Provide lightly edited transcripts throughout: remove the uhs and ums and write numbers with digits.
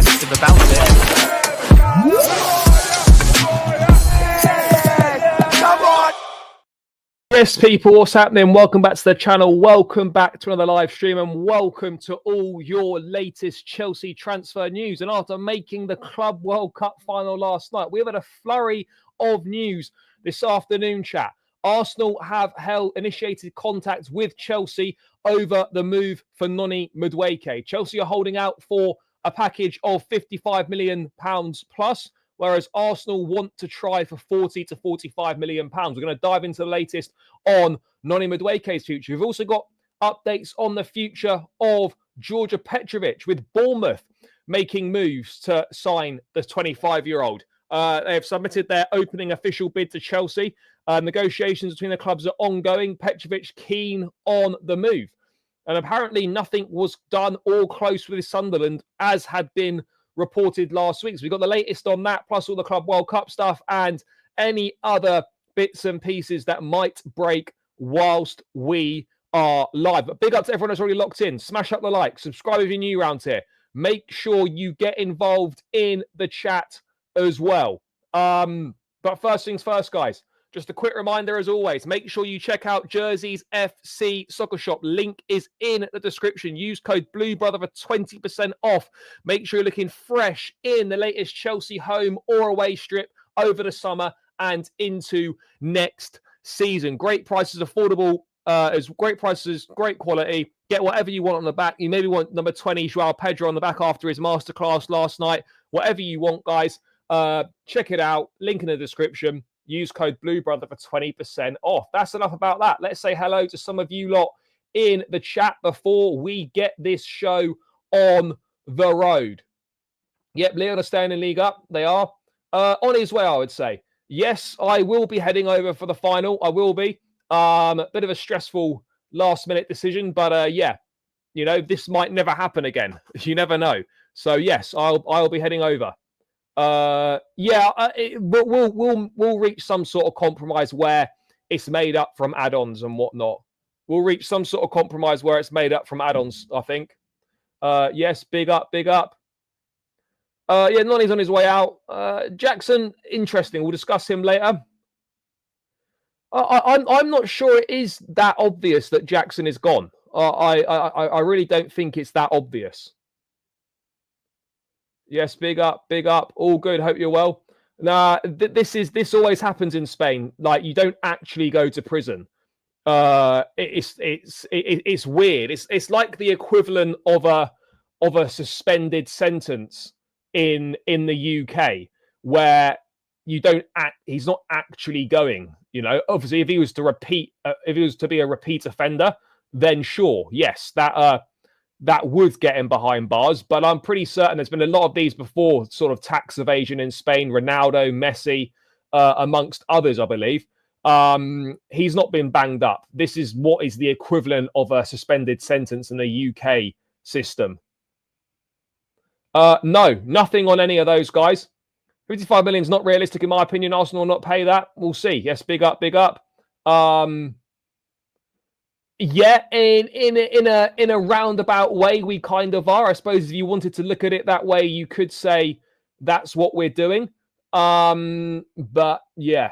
positive about it. Yes, people, what's happening? Welcome back to the channel. Welcome back to another live stream, and welcome to all your latest Chelsea transfer news. And after making the Club World Cup final last night, we've had a flurry of news this afternoon, chat. Arsenal have initiated contact with Chelsea over the move for Noni Madueke. Chelsea are holding out for a package of £55 million plus, whereas Arsenal want to try for £40 to £45 million. We're going to dive into the latest on Noni Madueke's future. We've also got updates on the future of Djordje Petrovic, with Bournemouth making moves to sign the 25-year-old. They have submitted their opening official bid to Chelsea. Negotiations between the clubs are ongoing. Petrovic keen on the move. And apparently nothing was done or close with Sunderland, as had been reported last week. So we've got the latest on that, plus all the Club World Cup stuff and any other bits and pieces that might break whilst we are live. But big up to everyone that's already locked in. Smash up the like, subscribe if you're new around here. Make sure you get involved in the chat as well. But first things first, guys. Just a quick reminder, as always, make sure you check out Jersey's FC Soccer Shop. Link is in the description. Use code BLUEBROTHER for 20% off. Make sure you're looking fresh in the latest Chelsea home or away strip over the summer and into next season. Great prices, affordable, great prices, great quality. Get whatever you want on the back. You maybe want number 20, Joao Pedro, on the back after his masterclass last night. Whatever you want, guys. Check it out. Link in the description. Use code BLUEBROTHER for 20% off. That's enough about that. Let's say hello to some of you lot in the chat before we get this show on the road. Yep, Leon are staying in League Up. They are. On his way, I would say. Yes, I will be heading over for the final. I will be. Bit of a stressful last-minute decision, but yeah, you know, this might never happen again. You never know. So yes, I'll be heading over. We'll reach some sort of compromise where it's made up from add-ons and whatnot. We'll reach some sort of compromise where it's made up from add-ons, I think. Yes, big up. Yeah, Noni's on his way out. Jackson, interesting. We'll discuss him later. I'm not sure it is that obvious that Jackson is gone. I really don't think it's that obvious. Yes, big up. All good. Hope you're well. Nah, this always happens in Spain. Like, you don't actually go to prison. It's weird. It's like the equivalent of a suspended sentence in the UK, where you don't he's not actually going. You know, obviously, if he was to be a repeat offender, then sure, yes, that would get him behind bars. But I'm pretty certain there's been a lot of these before, sort of tax evasion in Spain. Ronaldo, Messi, amongst others, I believe. He's not been banged up. This is what is the equivalent of a suspended sentence in the UK system. No, nothing on any of those guys. 55 million is not realistic, in my opinion. Arsenal will not pay that. We'll see. Yes, big up. Yeah, in a roundabout way, we kind of are. I suppose if you wanted to look at it that way, you could say that's what we're doing. But yeah,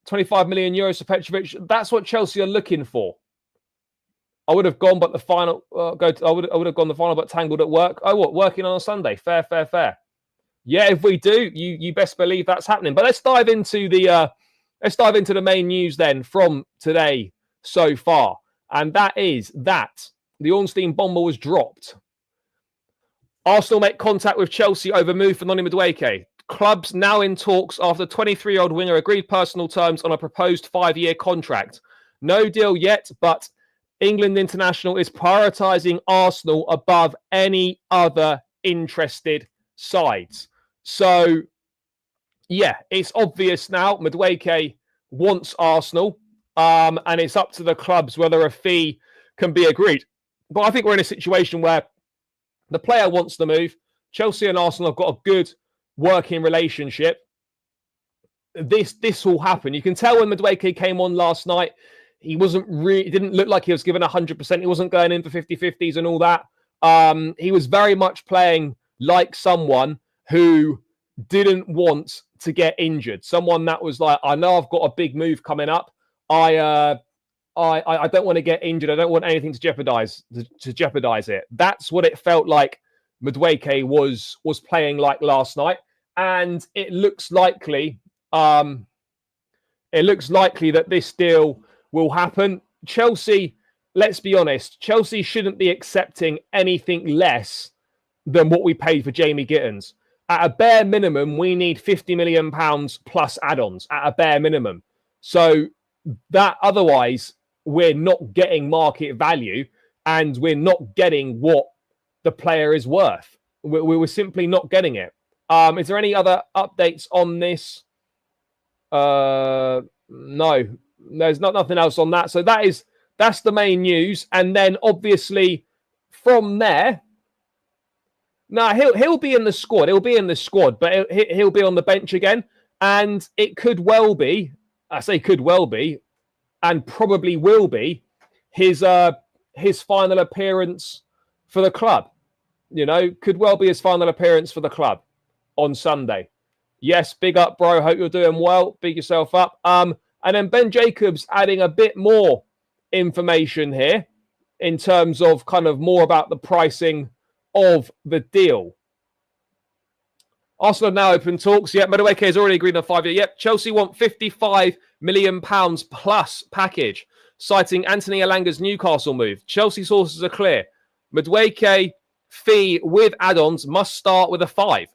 25 million euros for Petrovic. That's what Chelsea are looking for. I would have gone, but the final I would have gone the final, but tangled at work. Oh, what? Working on a Sunday? Fair. Yeah, if we do, you best believe that's happening. But let's dive into the main news then from today so far. And that is that the Ornstein bomber was dropped. Arsenal make contact with Chelsea over move for Noni Madueke. Clubs now in talks after the 23-year-old winger agreed personal terms on a proposed 5-year contract. No deal yet, but England international is prioritising Arsenal above any other interested sides. So, yeah, it's obvious now. Madueke wants Arsenal. And it's up to the clubs whether a fee can be agreed. But I think we're in a situation where the player wants the move. Chelsea and Arsenal have got a good working relationship. This will happen. You can tell when Madueke came on last night, he didn't look like he was given 100%. He wasn't going in for 50-50s and all that. He was very much playing like someone who didn't want to get injured. Someone that was like, I know I've got a big move coming up. I don't want to get injured. I don't want anything to jeopardize it. That's what it felt like Madueke was playing like last night, and it looks likely. It looks likely that this deal will happen. Chelsea, let's be honest, Chelsea shouldn't be accepting anything less than what we paid for Jamie Gittins. At a bare minimum, we need £50 million plus add-ons at a bare minimum. So that otherwise we're not getting market value and we're not getting what the player is worth. We were simply not getting it. Is there any other updates on this? No, there's nothing else on that. So that's the main news. And then obviously from there, he'll be in the squad. He'll be in the squad, but he'll be on the bench again. And it could well be, I say could well be, and probably will be his final appearance for the club. Could well be his final appearance for the club on Sunday. Yes, big up, bro. Hope you're doing well. Big yourself up. And then Ben Jacobs adding a bit more information here in terms of kind of more about the pricing of the deal. Arsenal now open talks. Yep, Madueke has already agreed on a 5-year. Yep, Chelsea want £55 million plus package, citing Anthony Elanga's Newcastle move. Chelsea sources are clear. Madueke fee with add-ons must start with a 5.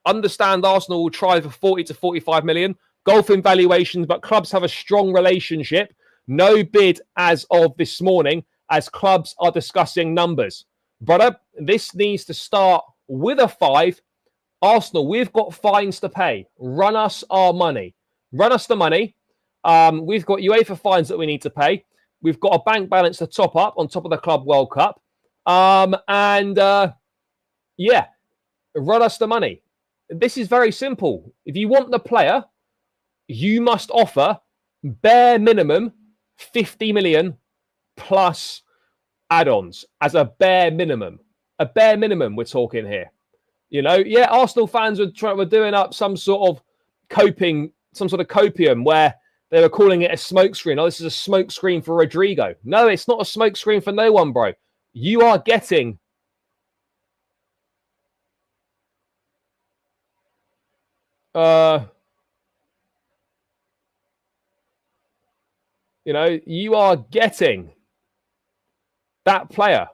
Understand Arsenal will try for 40 to 45 million. Golfing valuations, but clubs have a strong relationship. No bid as of this morning, as clubs are discussing numbers. Brother, this needs to start with a 5. Arsenal, we've got fines to pay. Run us our money. Run us the money. We've got UEFA fines that we need to pay. We've got a bank balance to top up on top of the Club World Cup. Run us the money. This is very simple. If you want the player, you must offer bare minimum 50 million plus add-ons as a bare minimum. A bare minimum we're talking here. Arsenal fans were doing up some sort of copium where they were calling it a smokescreen. Oh, this is a smokescreen for Rodrigo. No, it's not a smokescreen for no one, bro. You are getting you are getting that player.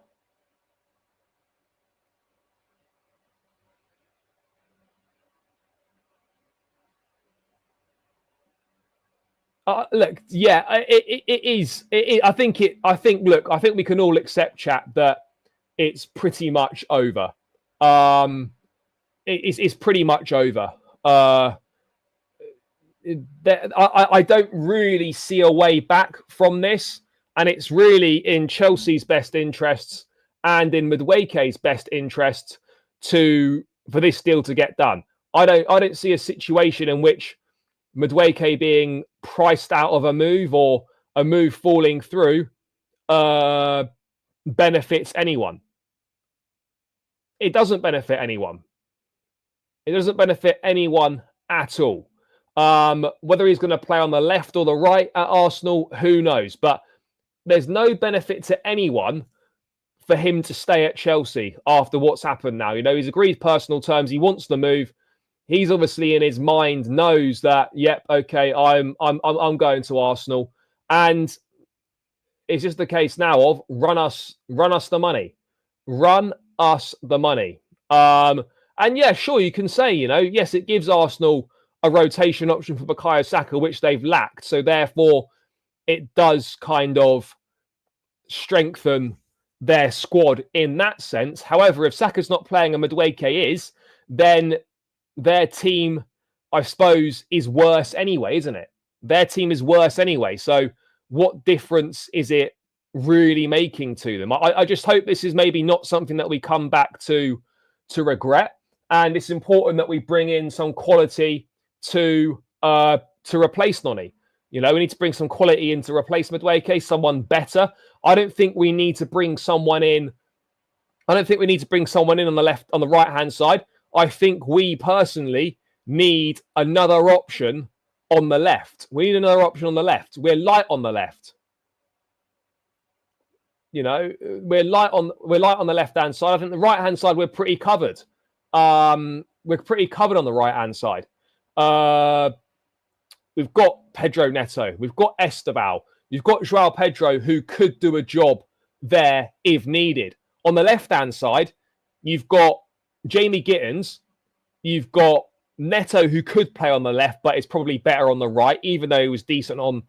Look, yeah, it is. I think we can all accept, chat, that it's pretty much over. It's pretty much over. I don't really see a way back from this, and it's really in Chelsea's best interests and in Madueke's best interests for this deal to get done. I don't see a situation in which Madueke being priced out of a move or a move falling through benefits anyone. It doesn't benefit anyone. It doesn't benefit anyone at all. Whether he's going to play on the left or the right at Arsenal, who knows? But there's no benefit to anyone for him to stay at Chelsea after what's happened now. He's agreed personal terms. He wants the move. He's obviously in his mind knows that, yep, okay, I'm going to Arsenal. And it's just the case now of run us the money. Run us the money. And yeah, sure, you can say, yes, it gives Arsenal a rotation option for Bukayo Saka, which they've lacked. So therefore, it does kind of strengthen their squad in that sense. However, if Saka's not playing and Madueke is, then their team, I suppose, is worse anyway, isn't it? Their team is worse anyway. So what difference is it really making to them? I just hope this is maybe not something that we come back to regret. And it's important that we bring in some quality to replace Noni. We need to bring some quality in to replace Madueke, someone better. I don't think we need to bring someone in I don't think we need to bring someone in on the right-hand side. I think we personally need another option on the left. We need another option on the left. We're light on the left. You know, we're light on the left-hand side. I think the right-hand side we're pretty covered. We're pretty covered on the right-hand side. We've got Pedro Neto. We've got Esteval. You've got João Pedro, who could do a job there if needed. On the left-hand side, you've got Jamie Gittins. You've got Neto, who could play on the left, but is probably better on the right, even though he was decent on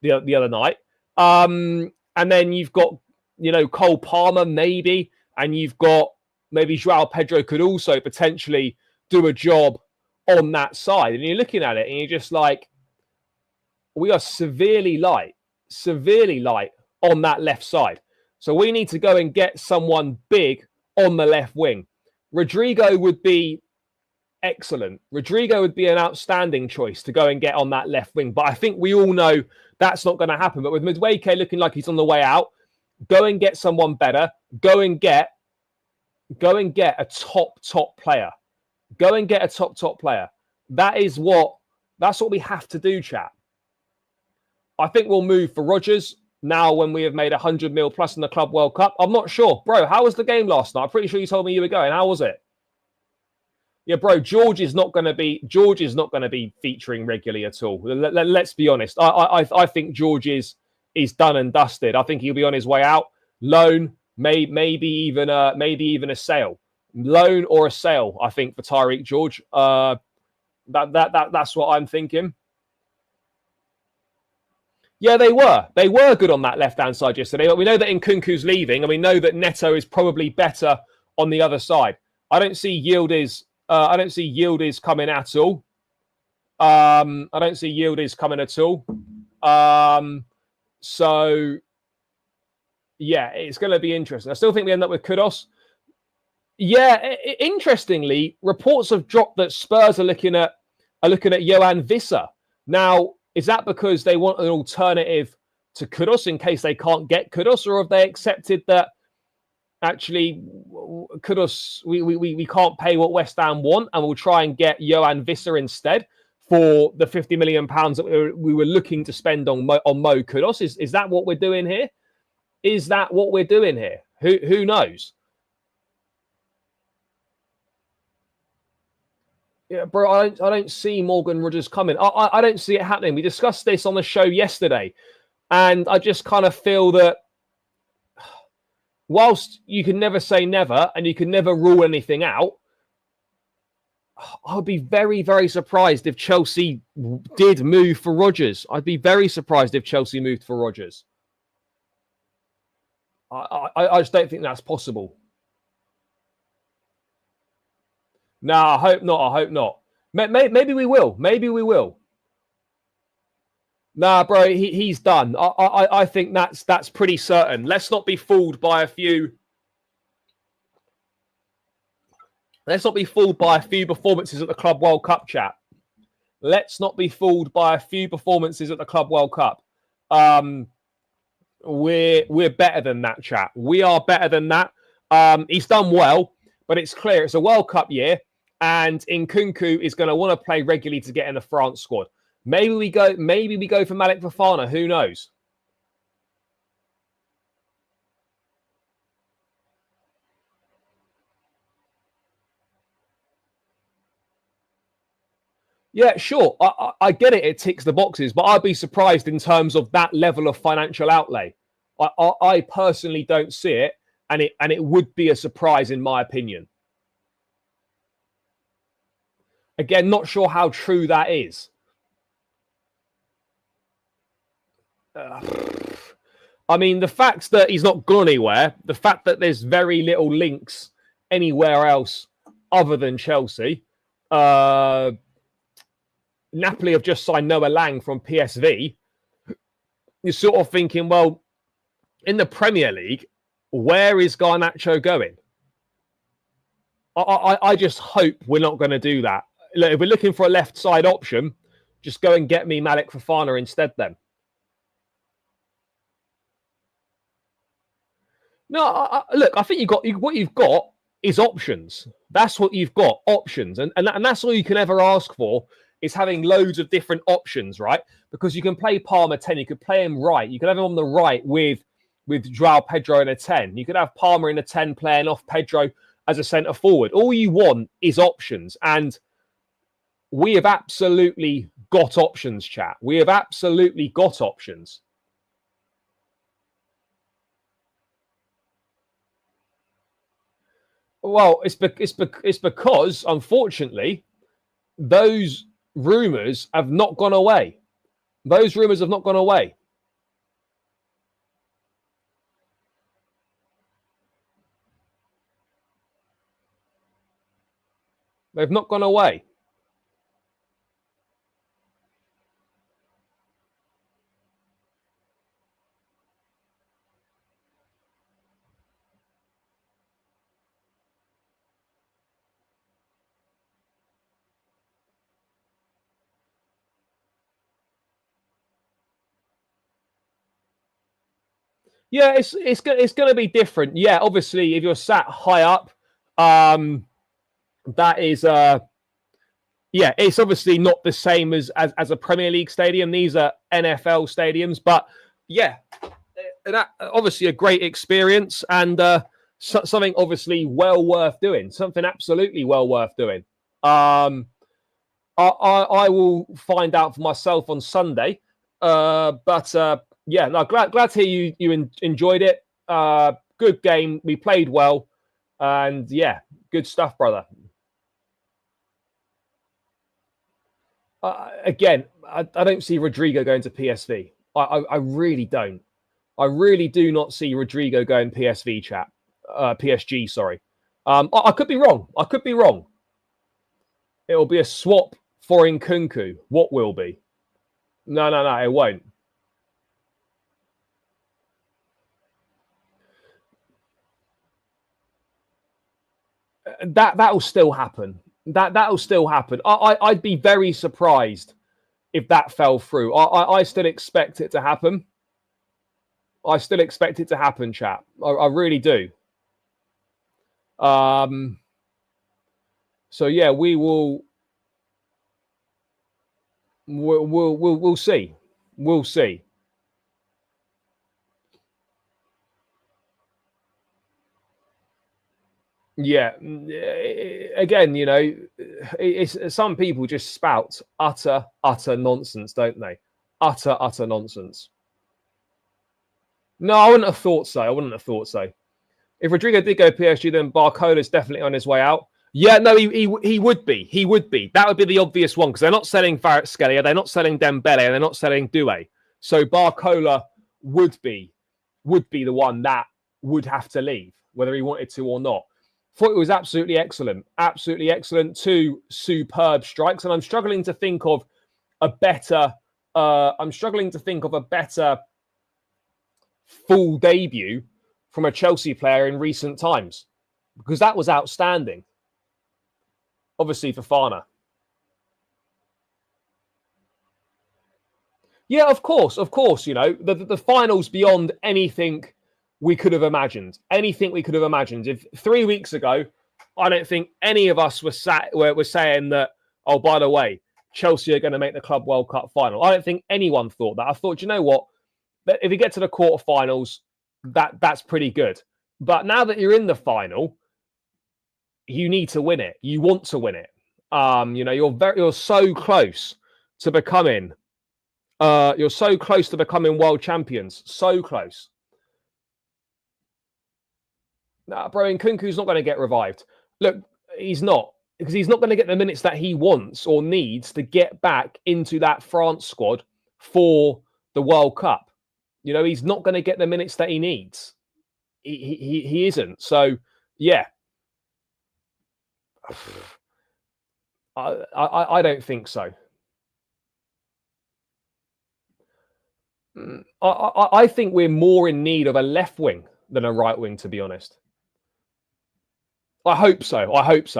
the other night. And then you've got, you know, Cole Palmer, maybe. And you've got maybe João Pedro could also potentially do a job on that side. And you're looking at it and you're just like, we are severely light on that left side. So we need to go and get someone big on the left wing. Rodrigo would be excellent. Rodrigo would be an outstanding choice to go and get on that left wing. But I think we all know that's not going to happen. But with Madueke looking like he's on the way out, go and get someone better. Go and get a top player. Go and get a top player. That's what we have to do, chat. I think we'll move for Rodgers now when we have made 100 mil plus in the Club World Cup. I'm not sure. Bro, how was the game last night? I'm pretty sure you told me you were going. How was it? Yeah, bro, Djordje is not going to be featuring regularly at all. Let's be honest. I think Djordje is done and dusted. I think he'll be on his way out. Loan, maybe even a sale. Loan or a sale, I think, for Tyreek George. That's what I'm thinking. Yeah, they were. They were good on that left-hand side yesterday. But we know that Nkunku's leaving, and we know that Neto is probably better on the other side. I don't see Yildiz coming at all. I don't see Yildiz coming at all. So yeah, it's going to be interesting. I still think we end up with Kudus. Yeah, interestingly, reports have dropped that Spurs are looking at Johan Visser. Now, is that because they want an alternative to Kudus in case they can't get Kudus, or have they accepted that actually Kudus, we can't pay what West Ham want, and we'll try and get Johan Visser instead for the £50 million that we were looking to spend on Mo Kudus? Is that what we're doing here? Is that what we're doing here? Who knows? Yeah, bro, I don't see Morgan Rodgers coming. I don't see it happening. We discussed this on the show yesterday, and I just kind of feel that whilst you can never say never and you can never rule anything out, I'd be very, very surprised if Chelsea did move for Rodgers. I'd be very surprised if Chelsea moved for Rodgers. I just don't think that's possible. No, I hope not. I hope not. Maybe we will. Maybe we will. Nah, bro, he's done. I think that's pretty certain. Let's not be fooled by a few. Let's not be fooled by a few performances at the Club World Cup, chat. Let's not be fooled by a few performances at the Club World Cup. We're better than that, chat. We are better than that. He's done well, but it's clear it's a World Cup year, and Nkunku is going to want to play regularly to get in the France squad. Maybe we go for Malik Fofana. Who knows? Yeah, sure. I get it. It ticks the boxes, but I'd be surprised in terms of that level of financial outlay. I personally don't see it, and it would be a surprise in my opinion. Again, not sure how true that is. I mean, the fact that he's not gone anywhere, the fact that there's very little links anywhere else other than Chelsea. Napoli have just signed Noah Lang from PSV. You're sort of thinking, well, in the Premier League, where is Garnacho going? I just hope we're not going to do that. Look, if we're looking for a left side option, just go and get me Malik Fofana instead then. No, look, I think what you've got is options. That's what you've got, options, and that's all you can ever ask for is having loads of different options, right? Because you can play Palmer 10, you could play him right, you could have him on the right with Joao Pedro in a 10. You could have Palmer in a 10 playing off Pedro as a centre forward. All you want is options, and we have absolutely got options, chat. We have absolutely got options. Well, it's because, unfortunately, those rumours have not gone away. Those rumours have not gone away. They've not gone away. Yeah, it's going to be different. Yeah, obviously, if you're sat high up, that is yeah, it's obviously not the same as a Premier League stadium. These are NFL stadiums, but yeah, that obviously a great experience and something obviously well worth doing. Something absolutely well worth doing. I will find out for myself on Sunday, but yeah, no, glad to hear you enjoyed it. Good game. We played well, and yeah, good stuff, brother. Again, I don't see Rodrigo going to PSV. I really don't. I really do not see Rodrigo going PSV, chat. PSG, sorry. I could be wrong. I could be wrong. It will be a swap for Nkunku. What will be? No, it won't. That will still happen. That will still happen. I'd be very surprised if that fell through. I still expect it to happen. I still expect it to happen, chap. I really do. So yeah, we'll see. We'll see. Yeah. Again, you know, it's some people just spout utter nonsense, don't they? Utter nonsense. No, I wouldn't have thought so. I wouldn't have thought so. If Rodrigo did go PSG, then Barcola's definitely on his way out. Yeah, no, he would be. He would be. That would be the obvious one because they're not selling Kvaratskhelia, they're not selling Dembele, and they're not selling Doué. So Barcola would be the one that would have to leave, whether he wanted to or not. Thought it was absolutely excellent. Absolutely excellent. Two superb strikes. And I'm struggling to think of a better full debut from a Chelsea player in recent times. Because that was outstanding. Obviously, Fofana. Yeah, of course. You know, the final's beyond anything we could have imagined. Anything we could have imagined. If 3 weeks ago, I don't think any of us were saying that, oh, by the way, Chelsea are going to make the Club World Cup final. I don't think anyone thought that. I thought, you know what? If you get to the quarterfinals, that's pretty good. But now that you're in the final, you need to win it. You want to win it. You know, you're so close to becoming world champions. So close. Nah, bro, Nkunku's not going to get revived. Look, he's not. Because he's not going to get the minutes that he wants or needs to get back into that France squad for the World Cup. You know, he's not going to get the minutes that he needs. He isn't. So, yeah. I don't think so. I think we're more in need of a left wing than a right wing, to be honest. I hope so.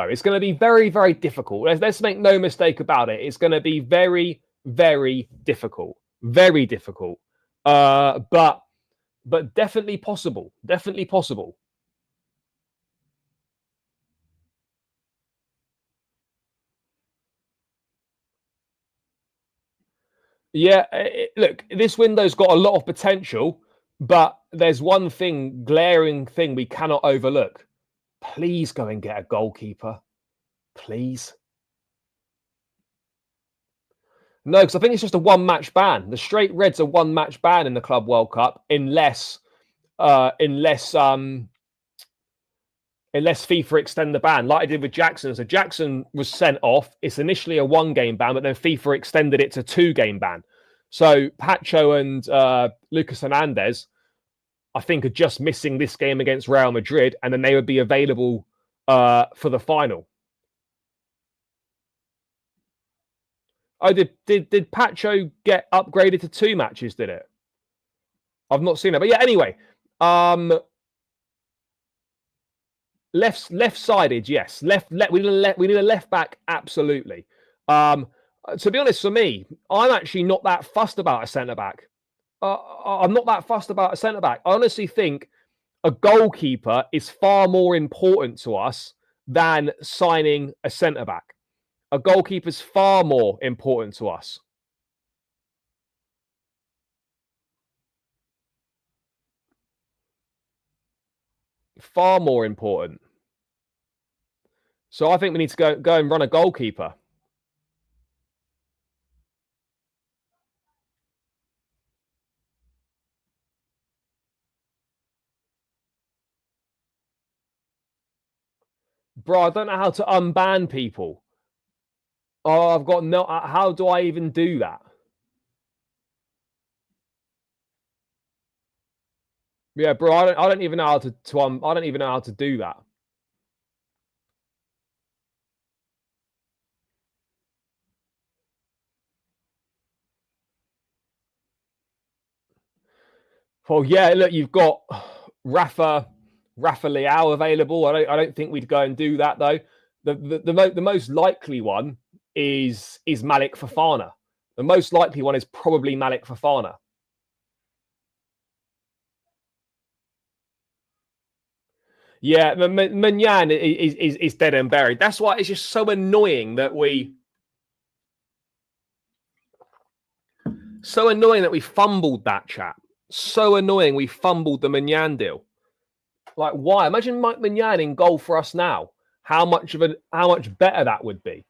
It's going to be very, very difficult. Let's make no mistake about it. It's going to be very, very difficult. Very difficult. But but definitely possible. Definitely possible. Yeah, look, this window's got a lot of potential, but there's one thing, glaring thing we cannot overlook. Please go and get a goalkeeper. Please. No, because I think it's just a one-match ban. The straight red's a one-match ban in the Club World Cup, unless FIFA extend the ban, like I did with Jackson. So Jackson was sent off. It's initially a one-game ban, but then FIFA extended it to two-game ban. So Pacho and Lucas Hernandez, I think, are just missing this game against Real Madrid, and then they would be available for the final. Oh, did Pacho get upgraded to 2 matches? Did it? I've not seen it, but yeah. Anyway, left-sided, yes. We need a left back, absolutely. To be honest, for me, I'm actually not that fussed about a centre back. I'm not that fussed about a centre back. I honestly think a goalkeeper is far more important to us than signing a centre back. A goalkeeper is far more important to us. Far more important. So I think we need to go and run a goalkeeper. Bro, I don't know how to unban people. Oh, I've got no. How do I even do that? Yeah, bro, I don't even know how to I don't even know how to do that. Well, yeah, look, you've got Rafa Leao available. I don't think we'd go and do that though. The most likely one is Malik Fofana. The most likely one is probably Malik Fofana. Yeah, Manyan is dead and buried. That's why it's just so annoying that we fumbled that chat. So annoying we fumbled the Manyan deal. Like, why? Imagine Mike Manyan in goal for us now. How much better that would be.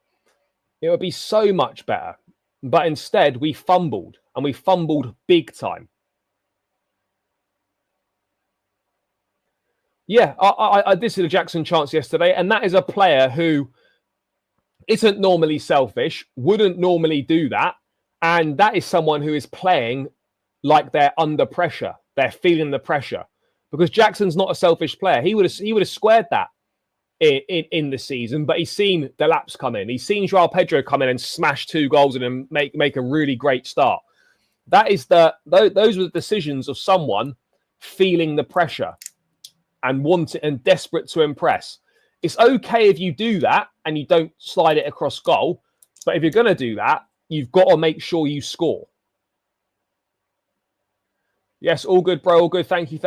It would be so much better. But instead, we fumbled, and we fumbled big time. Yeah, I did see the Jackson chance yesterday, and that is a player who isn't normally selfish, wouldn't normally do that, and that is someone who is playing like they're under pressure. They're feeling the pressure. Because Jackson's not a selfish player. He would have squared that in the season, but he's seen the laps come in. He's seen Joao Pedro come in and smash 2 goals and make a really great start. Those were the decisions of someone feeling the pressure and wanting and desperate to impress. It's okay if you do that and you don't slide it across goal, but if you're going to do that, you've got to make sure you score. Yes, all good, bro. All good. Thank you.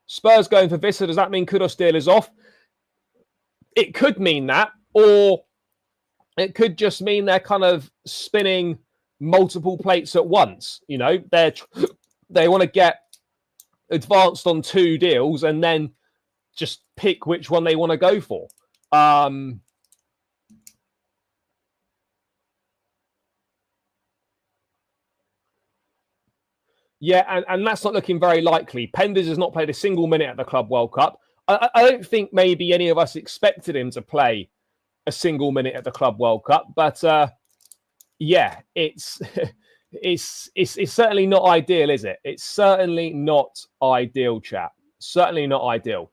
Spurs going for Vissa. Does that mean Kudus deal is off? It could mean that, or it could just mean they're kind of spinning multiple plates at once. You know, they want to get advanced on 2 deals and then just pick which one they want to go for. Yeah, and that's not looking very likely. Penders has not played a single minute at the Club World Cup. I don't think maybe any of us expected him to play a single minute at the Club World Cup, but yeah, it's certainly not ideal, is it? It's certainly not ideal, chap. Certainly not ideal.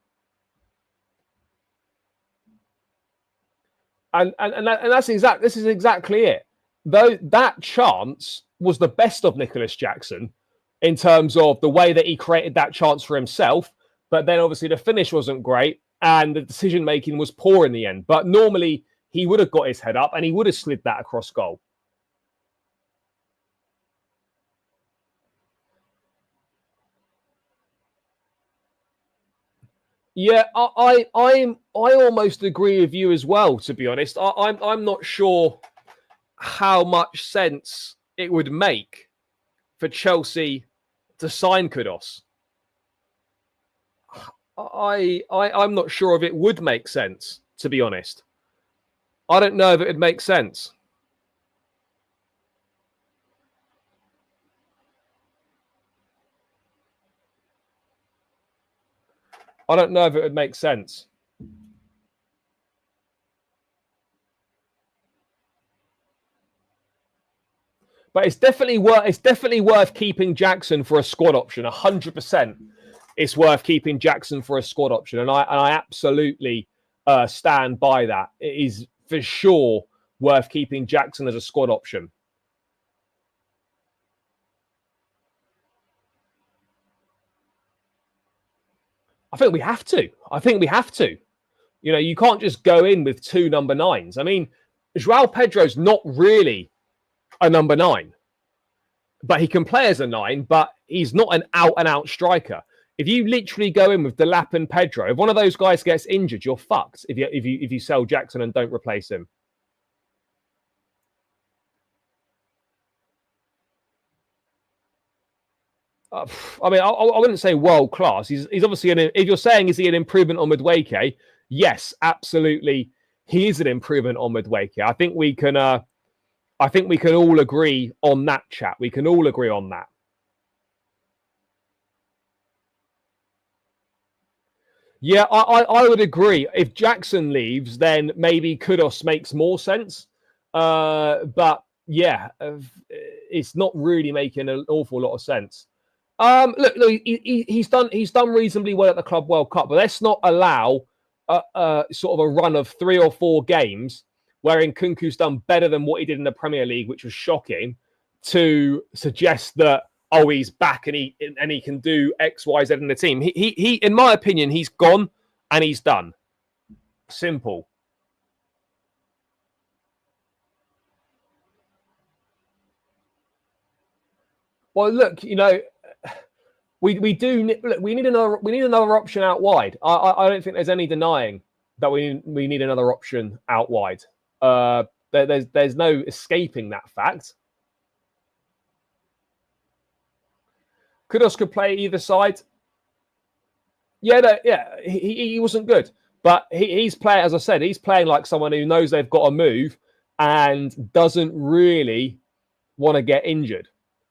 And this is exactly it. Though that chance was the best of Nicholas Jackson in terms of the way that he created that chance for himself, but then obviously the finish wasn't great and the decision making was poor in the end. But normally he would have got his head up and he would have slid that across goal. Yeah, I almost agree with you as well. To be honest, I'm not sure how much sense it would make for Chelsea to sign Kudus. I'm not sure if it would make sense, to be honest. I don't know if it would make sense. I don't know if it would make sense. But it's definitely worth keeping Jackson for a squad option. 100%, it's worth keeping Jackson for a squad option, and I absolutely stand by that. It is for sure worth keeping Jackson as a squad option. I think we have to. You know, you can't just go in with two number nines. I mean, Joao Pedro's not really a number nine, but he can play as a nine, but he's not an out-and-out striker. If you literally go in with Delap and Pedro, if one of those guys gets injured, you're fucked if you sell Jackson and don't replace him. I mean, I wouldn't say world class. He's obviously if you're saying is he an improvement on Madueke? Yes, absolutely. He is an improvement on Madueke. I think we can all agree on that, chat. We can all agree on that. Yeah, I would agree. If Jackson leaves, then maybe Kudus makes more sense. But yeah, it's not really making an awful lot of sense. Look, he's done reasonably well at the Club World Cup, but let's not allow sort of a run of 3 or 4 games wherein Nkunku's done better than what he did in the Premier League, which was shocking, to suggest that he's back and he can do X, Y, Z in the team. He in my opinion, he's gone and he's done. Simple. Well, look, you know, we need another option out wide. I don't think there's any denying that we need another option out wide. There's no escaping that fact. Kudus could play either side. Yeah, he wasn't good, but he's playing, as I said, he's playing like someone who knows they've got to move and doesn't really want to get injured.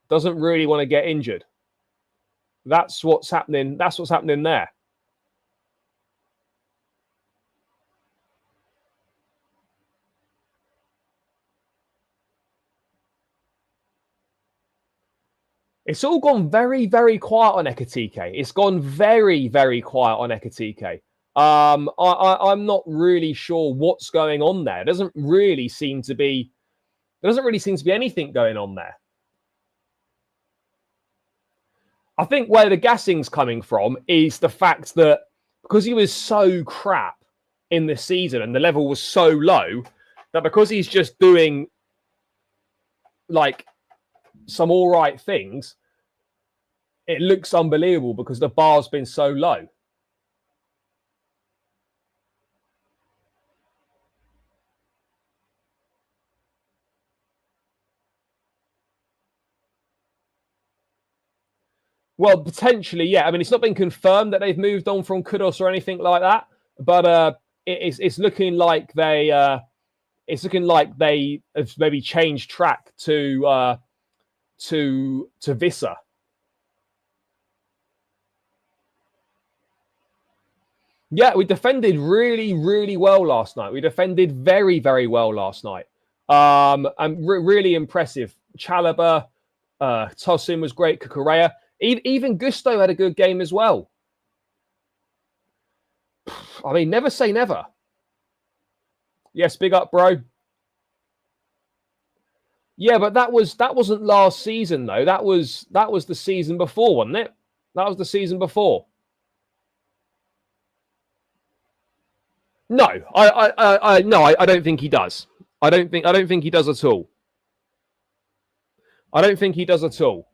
Doesn't really want to get injured. That's what's happening. That's what's happening there. It's all gone very, very quiet on Ekitike. It's gone very, very quiet on Ekitike. I'm not really sure what's going on there. There doesn't really seem to be anything going on there. I think where the gassing's coming from is the fact that because he was so crap in the season and the level was so low, that because he's just doing like some all right things, it looks unbelievable because the bar's been so low. Well, potentially, yeah. I mean, it's not been confirmed that they've moved on from Kudus or anything like that, but it's looking like they have maybe changed track to Visser. Yeah, we defended really, really well last night. We defended very, very well last night. And really impressive. Chalobah, Tosin was great. Kukurea. Even Gusto had a good game as well. I mean, never say never. Yes, big up, bro. Yeah, but that wasn't last season though. That was the season before, wasn't it? That was the season before. No, I don't think he does. I don't think he does at all. I don't think he does at all.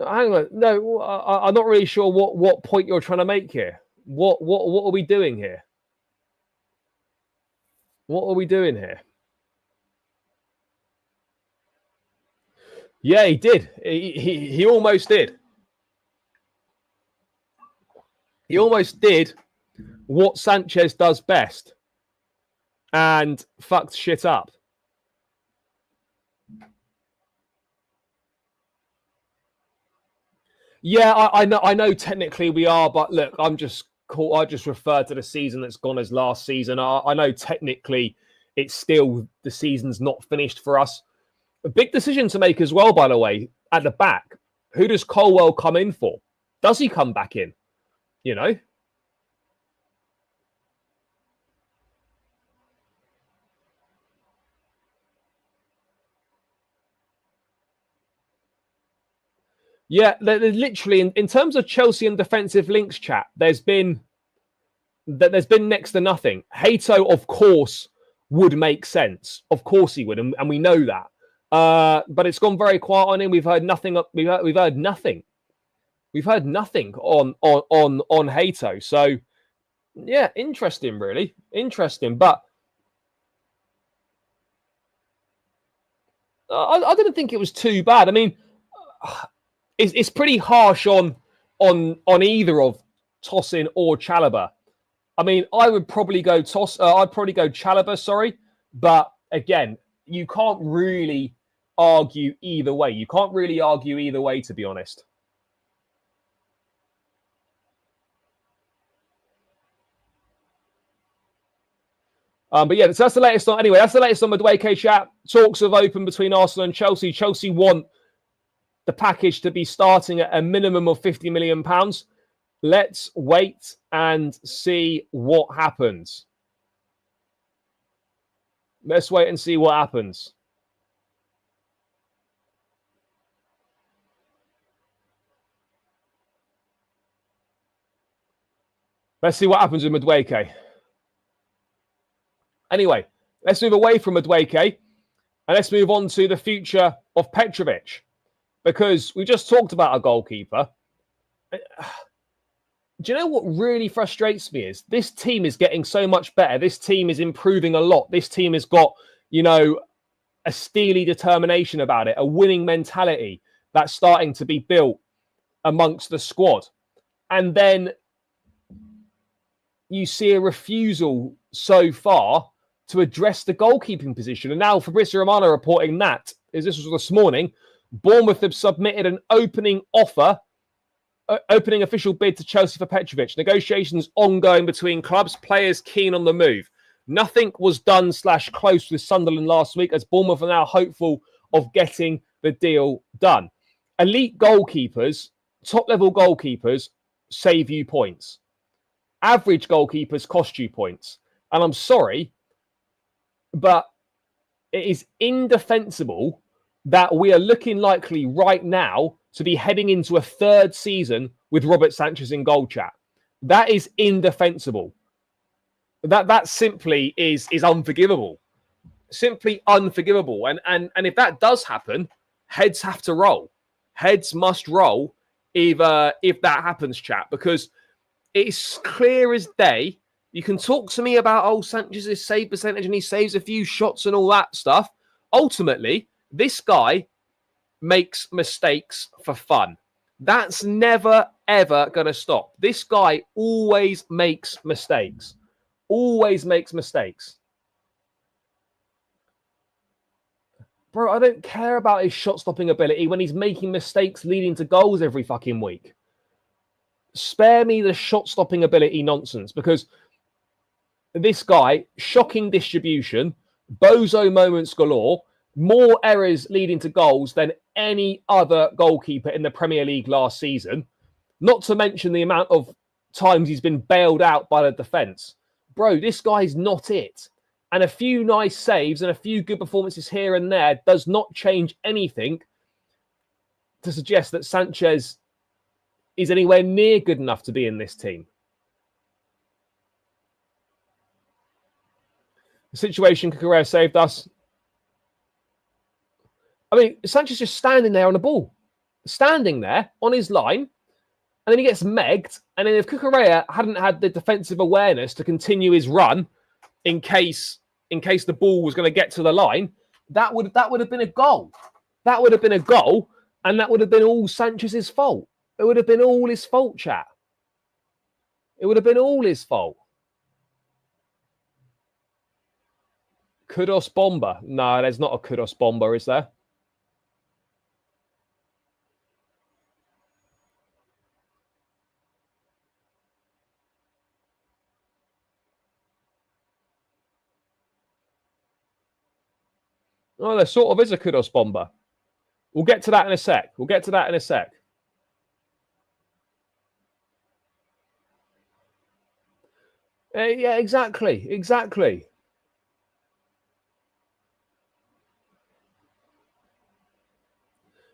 hang on. No, I'm not really sure what point you're trying to make here. What are we doing here? What are we doing here? Yeah, he did. He almost did. He almost did what Sanchez does best and fucked shit up. Yeah, I know technically we are, but look, I just referred to the season that's gone as last season. I know technically it's still, the season's not finished for us. A big decision to make as well, by the way, at the back. Who does Colwell come in for? Does he come back in? You know? Yeah, literally, in terms of Chelsea and defensive links, chat, there's been next to nothing. Hato, of course, would make sense. Of course he would, and we know that. But it's gone very quiet on him. We've heard nothing. We've heard nothing. We've heard nothing on Hato. So, yeah, interesting, really interesting. But I didn't think it was too bad. I mean, it's pretty harsh on either of Tosin or Chalobah. I mean, I would probably go I'd probably go Chalobah, sorry. But again, you can't really argue either way. You can't really argue either way, to be honest. But yeah, so that's the latest on. Anyway, that's the latest on Madueke, chat. Talks have opened between Arsenal and Chelsea. Chelsea want the package to be starting at a minimum of £50 million. Let's wait and see what happens. Let's wait and see what happens. Let's see what happens with Madueke. Anyway, let's move away from Madueke and let's move on to the future of Petrovic, because we just talked about a goalkeeper. Do you know what really frustrates me is this team is getting so much better. This team is improving a lot. This team has got, you know, a steely determination about it, a winning mentality that's starting to be built amongst the squad. And then you see a refusal so far to address the goalkeeping position. And now Fabrizio Romano reporting that, as this was this morning, Bournemouth have submitted an opening official bid to Chelsea for Petrovic. Negotiations ongoing between clubs, players keen on the move. Nothing was done / close with Sunderland last week, as Bournemouth are now hopeful of getting the deal done. Elite goalkeepers, top-level goalkeepers, save you points. Average goalkeepers cost you points. And I'm sorry, but it is indefensible that we are looking likely right now to be heading into a third season with Robert Sanchez in goal, chat. That is indefensible. That simply is unforgivable. Simply unforgivable. And if that does happen, heads have to roll. Heads must roll if that happens, chat, because it's clear as day. You can talk to me about, Sanchez's save percentage and he saves a few shots and all that stuff. Ultimately, this guy makes mistakes for fun. That's never, ever going to stop. This guy always makes mistakes. Always makes mistakes. Bro, I don't care about his shot-stopping ability when he's making mistakes leading to goals every fucking week. Spare me the shot-stopping ability nonsense, because this guy, shocking distribution, bozo moments galore, more errors leading to goals than any other goalkeeper in the Premier League last season. Not to mention the amount of times he's been bailed out by the defence. Bro, this guy's not it. And a few nice saves and a few good performances here and there does not change anything to suggest that Sanchez is anywhere near good enough to be in this team. The situation Cucurella saved us. I mean, Sanchez just standing there on the ball. standing there on his line, and then he gets megged. And then if Cucurella hadn't had the defensive awareness to continue his run in case the ball was going to get to the line, that would have been a goal. That would have been a goal, and that would have been all Sanchez's fault. It would have been all his fault, chat. It would have been all his fault. Kudus bomber. No, there's not a Kudus bomber, is there? Oh, there sort of is a Kudus bomber. We'll get to that in a sec. Yeah, exactly.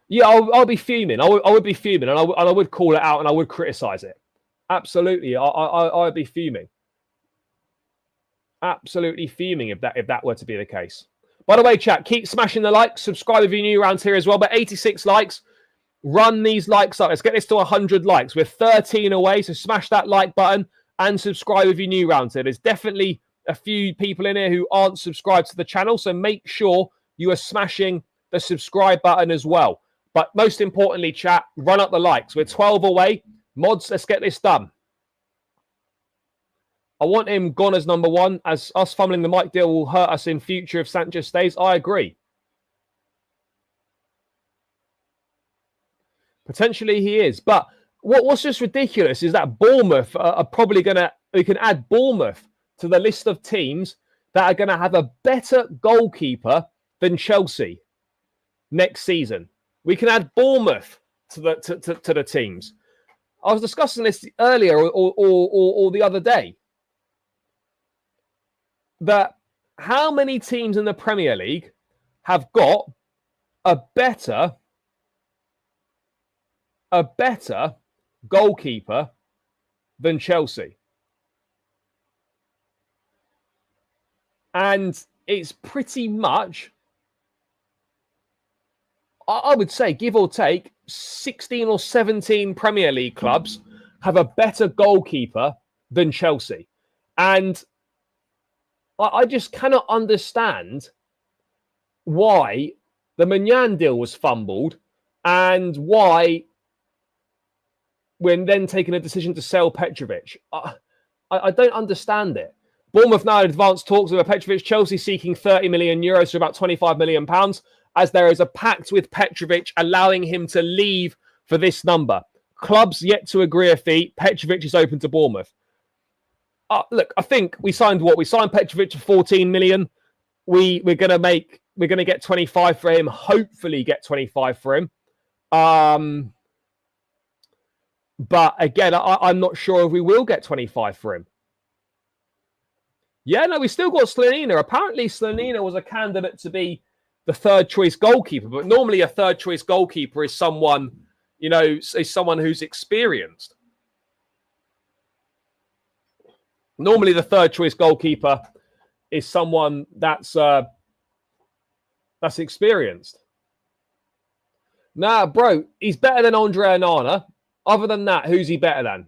Yeah, I'll be fuming. I would be fuming, and I would call it out, and I would criticise it. Absolutely, I'd be fuming. Absolutely fuming if that were to be the case. By the way, chat, keep smashing the likes. Subscribe if you're new around here as well. But 86 likes. Run these likes up. Let's get this to 100 likes. We're 13 away, so smash that like button and subscribe if you're new around here. There's definitely a few people in here who aren't subscribed to the channel, so make sure you are smashing the subscribe button as well. But most importantly, chat, run up the likes. We're 12 away. Mods, let's get this done. I want him gone as number one, as us fumbling the mic deal will hurt us in future if Sanchez stays. I agree. Potentially he is. But what's just ridiculous is that Bournemouth are probably going to... We can add Bournemouth to the list of teams that are going to have a better goalkeeper than Chelsea next season. We can add Bournemouth to the teams. I was discussing this earlier or the other day. That how many teams in the Premier League have got a better goalkeeper than Chelsea? And it's pretty much, I would say, give or take, 16 or 17 Premier League clubs have a better goalkeeper than Chelsea. And I just cannot understand why the Manyan deal was fumbled and why we're then taking a decision to sell Petrovic. I don't understand it. Bournemouth now in advanced talks with Petrovic. Chelsea seeking 30 million euros for about 25 million pounds, as there is a pact with Petrovic allowing him to leave for this number. Clubs yet to agree a fee. Petrovic is open to Bournemouth. Look, I think we signed what? We signed Petrovic for 14 million. We're going to get 25 for him, hopefully get 25 for him. But again, I'm not sure if we will get 25 for him. Yeah, no, we still got Slonina. Apparently, Slonina was a candidate to be the third choice goalkeeper, but normally a third choice goalkeeper is someone, is someone who's experienced. Normally, the third choice goalkeeper is someone that's experienced. Nah, bro, he's better than Andre Onana. Other than that, who's he better than?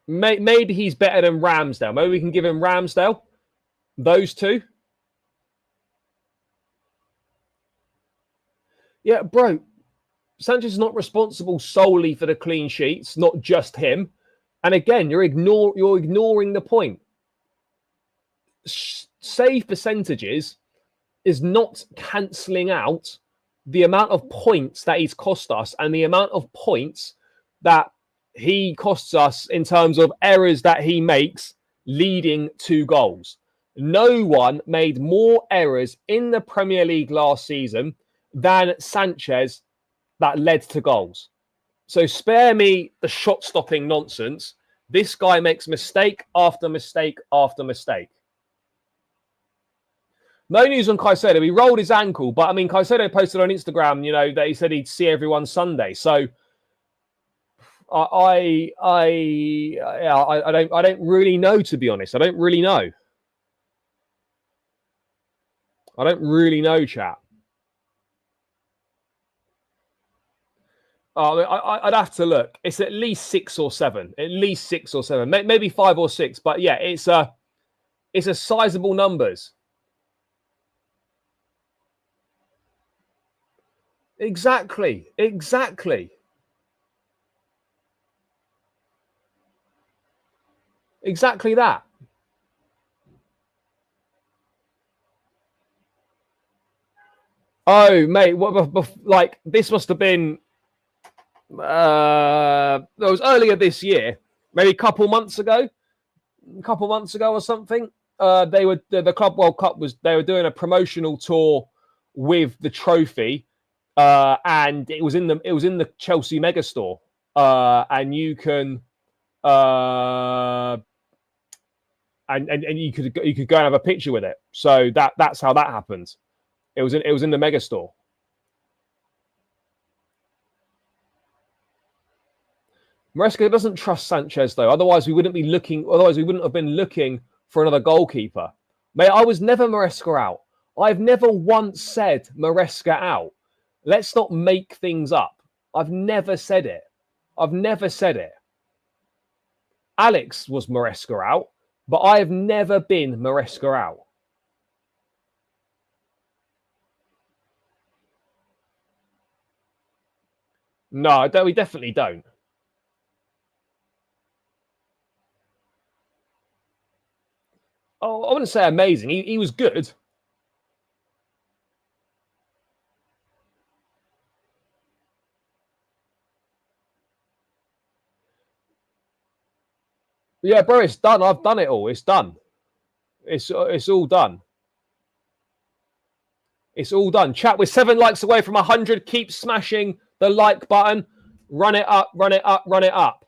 Maybe he's better than Ramsdale. Maybe we can give him Ramsdale. Those two. Yeah, bro. Sanchez is not responsible solely for the clean sheets, not just him. And again, you're ignoring the point. Save percentages is not cancelling out the amount of points that he's cost us and the amount of points that he costs us in terms of errors that he makes leading to goals. No one made more errors in the Premier League last season than Sanchez that led to goals. So spare me the shot-stopping nonsense. This guy makes mistake after mistake after mistake. No news on Caicedo. He rolled his ankle, but I mean, Caicedo posted on Instagram, that he said he'd see everyone Sunday. So I don't really know, to be honest. I don't really know, chat. I'd have to look. It's at least 6 or 7. At least 6 or 7. Maybe 5 or 6. But yeah, it's a sizable numbers. Exactly. Exactly that. Oh, mate, like this must have been it was earlier this year, maybe a couple months ago or something. They were the Club World Cup they were doing a promotional tour with the trophy, and it was in the Chelsea Megastore, and you can and you could go and have a picture with it. So that's how that happened. It was in the Megastore. Maresca doesn't trust Sanchez though. Otherwise, we wouldn't have been looking for another goalkeeper. Mate, I was never Maresca out. I've never once said Maresca out. Let's not make things up. I've never said it. Alex was Maresca out, but I have never been Maresca out. No, we definitely don't. Oh, I wouldn't say amazing. He was good. Yeah, bro, it's done. I've done it all. It's done. It's all done. It's all done. Chat, we're 7 likes away from 100. Keep smashing the like button. Run it up, run it up, run it up.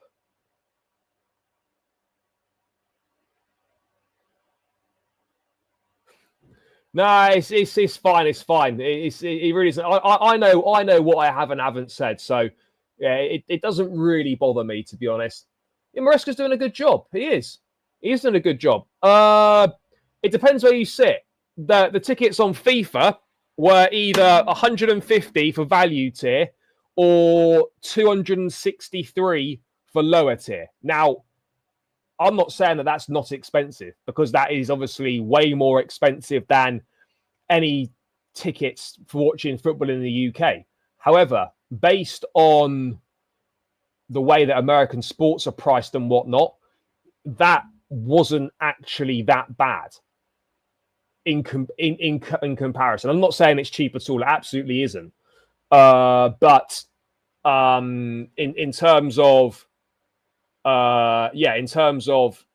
No, it's fine. It's fine. It really isn't. I know what I have and haven't said. So yeah, it doesn't really bother me, to be honest. Yeah, Maresca's doing a good job. He is doing a good job. It depends where you sit. The tickets on FIFA were either 150 for value tier or 263 for lower tier. Now, I'm not saying that that's not expensive, because that is obviously way more expensive than any tickets for watching football in the UK. However, based on the way that American sports are priced and whatnot, that wasn't actually that bad in comparison. I'm not saying it's cheap at all. It absolutely isn't. But in terms of in terms of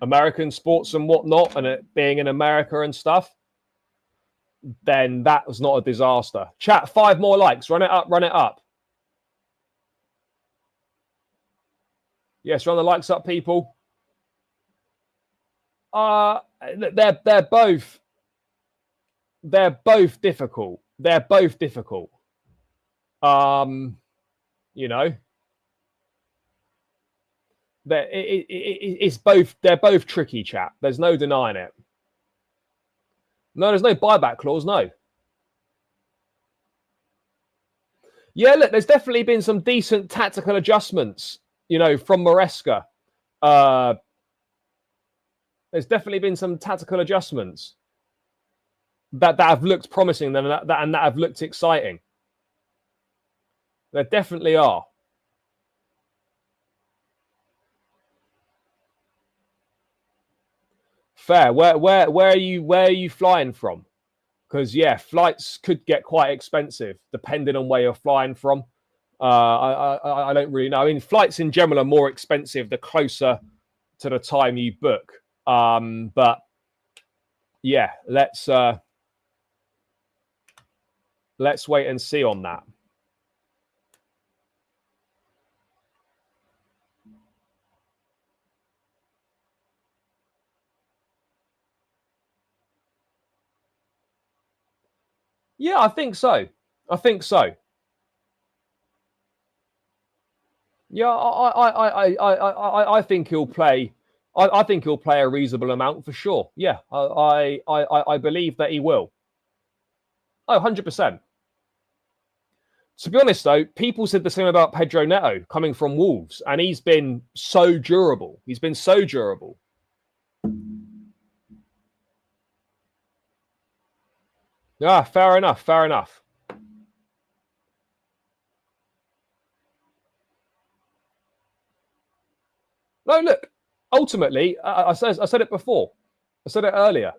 American sports and whatnot, and it being in America and stuff, then that was not a disaster. Chat, 5 more likes. Run it up, run it up. Yes, run the likes up, people. They're both difficult. They're both difficult. You know, they're both tricky, chat. There's no denying it. No, there's no buyback clause. No. Yeah, look, there's definitely been some decent tactical adjustments, from Maresca. There's definitely been some tactical adjustments that have looked promising and that have looked exciting. There definitely are. Fair. Where are you flying from? Because flights could get quite expensive depending on where you're flying from. I don't really know. I mean, flights in general are more expensive the closer to the time you book. But yeah, let's wait and see on that. Yeah, I think so. Yeah, I think he'll play. I think he'll play a reasonable amount for sure. Yeah, I believe that he will. Oh, 100%. To be honest, though, people said the same about Pedro Neto coming from Wolves, and he's been so durable. He's been so durable. Yeah, fair enough. Fair enough. No, look, ultimately, I said it before. I said it earlier,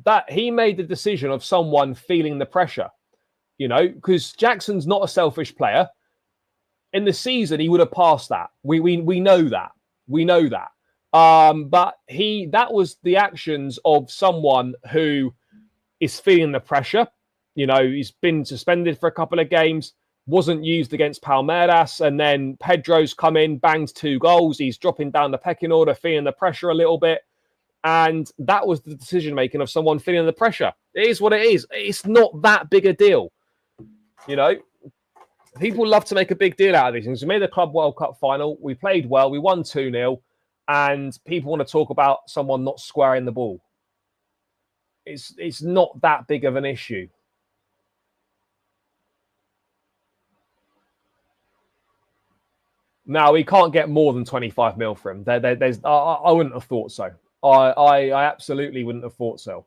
that he made the decision of someone feeling the pressure, you know, because Jackson's not a selfish player. In the season, he would have passed that. We know that. We know that. But that was the actions of someone who is feeling the pressure. You know, he's been suspended for a couple of games, wasn't used against Palmeiras, and then Pedro's come in, banged 2 goals. He's dropping down the pecking order, feeling the pressure a little bit. And that was the decision making of someone feeling the pressure. It is what it is. It's not that big a deal. You know, people love to make a big deal out of these things. We made the Club World Cup final. We played well. We won 2-0. And people want to talk about someone not squaring the ball. It's not that big of an issue. Now, we can't get more than 25 mil for him. I wouldn't have thought so. I absolutely wouldn't have thought so.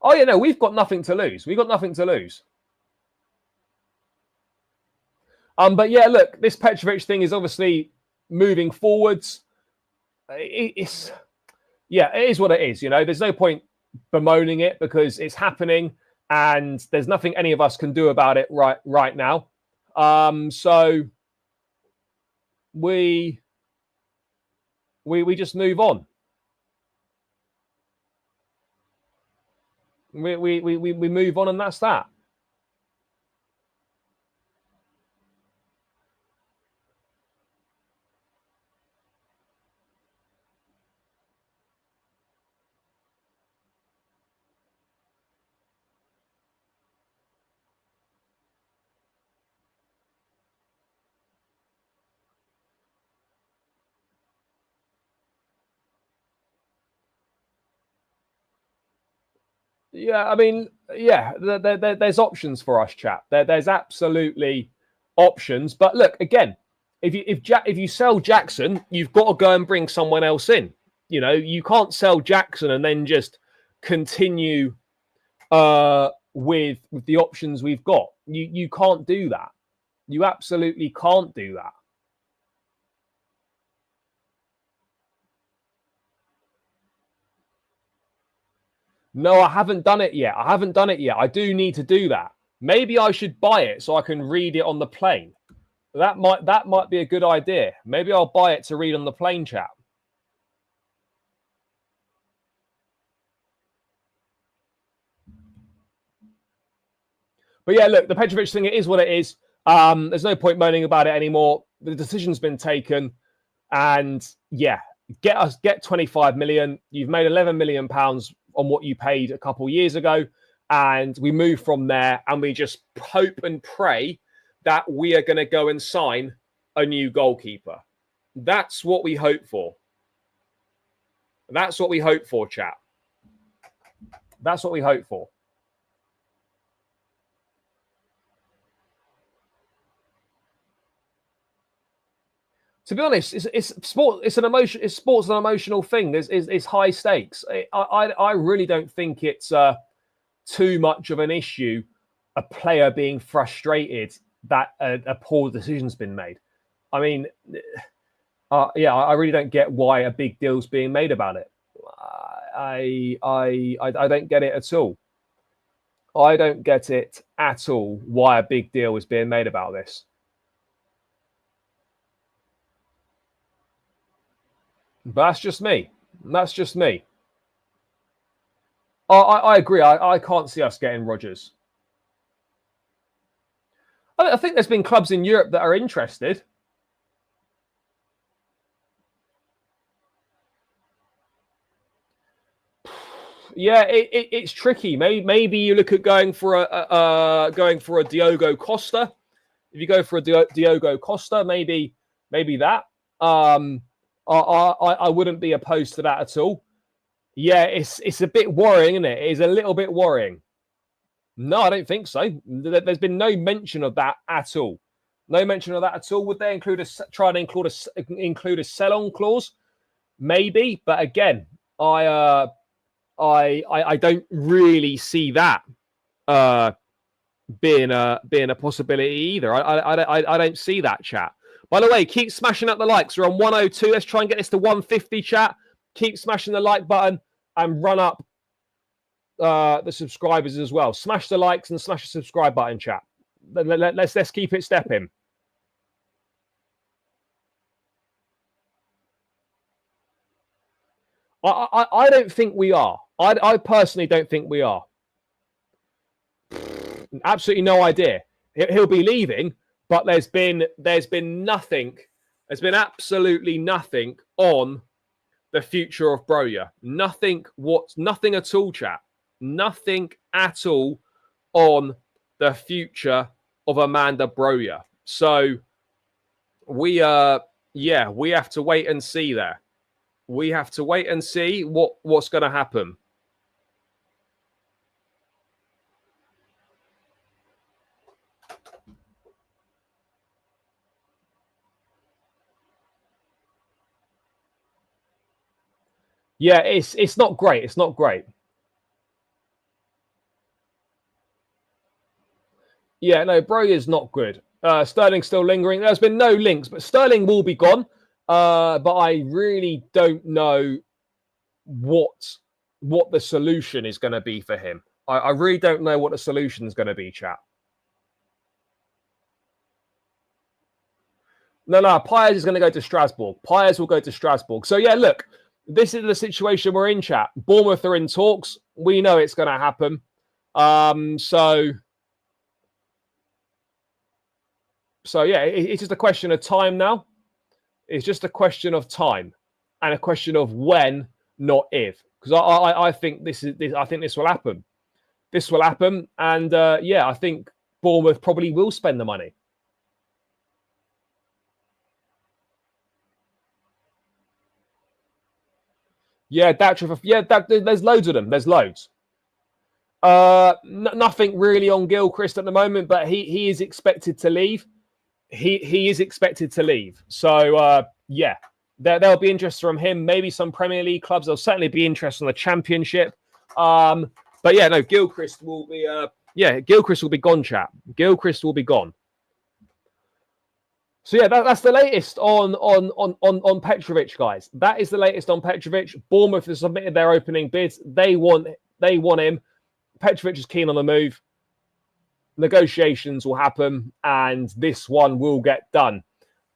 Oh, yeah, no, we've got nothing to lose. We've got nothing to lose. But yeah, look, this Petrovic thing is obviously moving forwards. It is what it is. You know, there's no point bemoaning it because it's happening and there's nothing any of us can do about it right now. So we just move on. We move on, and that's that. Yeah, I mean, yeah, there's options for us, chap. There's absolutely options. But look, again, if you sell Jackson, you've got to go and bring someone else in. You know, you can't sell Jackson and then just continue with the options we've got. You can't do that. You absolutely can't do that. No, I haven't done it yet. I do need to do that. Maybe I should buy it so I can read it on the plane. That might be a good idea. Maybe I'll buy it to read on the plane, chap. But yeah, look, the Petrovic thing, it is what it is. There's no point moaning about it anymore. The decision's been taken. And yeah, get 25 million. You've made 11 million pounds on what you paid a couple of years ago. And we move from there and we just hope and pray that we are going to go and sign a new goalkeeper. That's what we hope for. That's what we hope for, chap. That's what we hope for. To be honest, it's sport. It's an emotion. It's sports an emotional thing. It's high stakes. I really don't think it's too much of an issue. A player being frustrated that a poor decision's been made. I mean, I really don't get why a big deal's being made about it. I don't get it at all. I don't get it at all why a big deal is being made about this. But that's just me. That's just me. I agree. I can't see us getting Rodgers. I think there's been clubs in Europe that are interested. Yeah, it's tricky. Maybe you look at going for a Diogo Costa. If you go for a Diogo Costa, maybe that. I wouldn't be opposed to that at all. Yeah, it's a bit worrying, isn't it? It is a little bit worrying. No, I don't think so. There's been no mention of that at all. No mention of that at all. Would they try and include a sell-on clause? Maybe, but again, I don't really see that being a possibility either. I don't see that, chat. By the way, keep smashing up the likes. We're on 102. Let's try and get this to 150, chat. Keep smashing the like button and run up the subscribers as well. Smash the likes and smash the subscribe button, chat. Let's keep it stepping. I don't think we are. I personally don't think we are. Absolutely no idea. He'll be leaving, but there's been nothing. There's been absolutely nothing on the future of Broja. Nothing at all, chat. Nothing at all on the future of Amanda Broja. So we have to wait and see there. We have to wait and see what's going to happen. Yeah, it's not great. It's not great. Yeah, no, Broja's not good. Sterling's still lingering. There's been no links, but Sterling will be gone. But I really don't know what the solution is going to be for him. I really don't know what the solution is going to be, chat. No, Pires is going to go to Strasbourg. Pires will go to Strasbourg. So, yeah, look, this is the situation we're in, chat. Bournemouth are in talks. We know it's going to happen. So yeah, it's just a question of time now. It's just a question of time and a question of when, not if. Because I think this will happen. This will happen. And, I think Bournemouth probably will spend the money. Yeah, there's loads of them. There's loads. Nothing really on Gilchrist at the moment, but he is expected to leave. He is expected to leave. So there'll be interest from him. Maybe some Premier League clubs. There'll certainly be interest in the Championship. But yeah, no, Gilchrist will be. Gilchrist will be gone, chat. Gilchrist will be gone. So yeah, that's the latest on Petrovic, guys. That is the latest on Petrovic. Bournemouth has submitted their opening bids. They want him. Petrovic is keen on the move. Negotiations will happen, and this one will get done.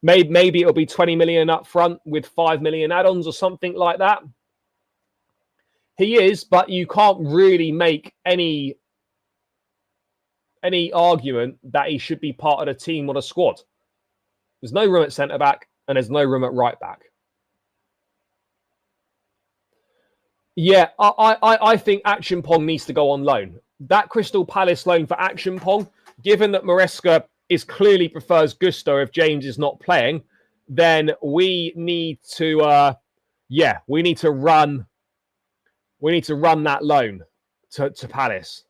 Maybe it'll be 20 million up front with 5 million add-ons or something like that. He is, but you can't really make any argument that he should be part of the team or the squad. There's no room at centre-back, and there's no room at right-back. Yeah, I think Achimpong needs to go on loan. That Crystal Palace loan for Achimpong, given that Maresca clearly prefers Gusto if James is not playing, then we need to run that loan to Palace.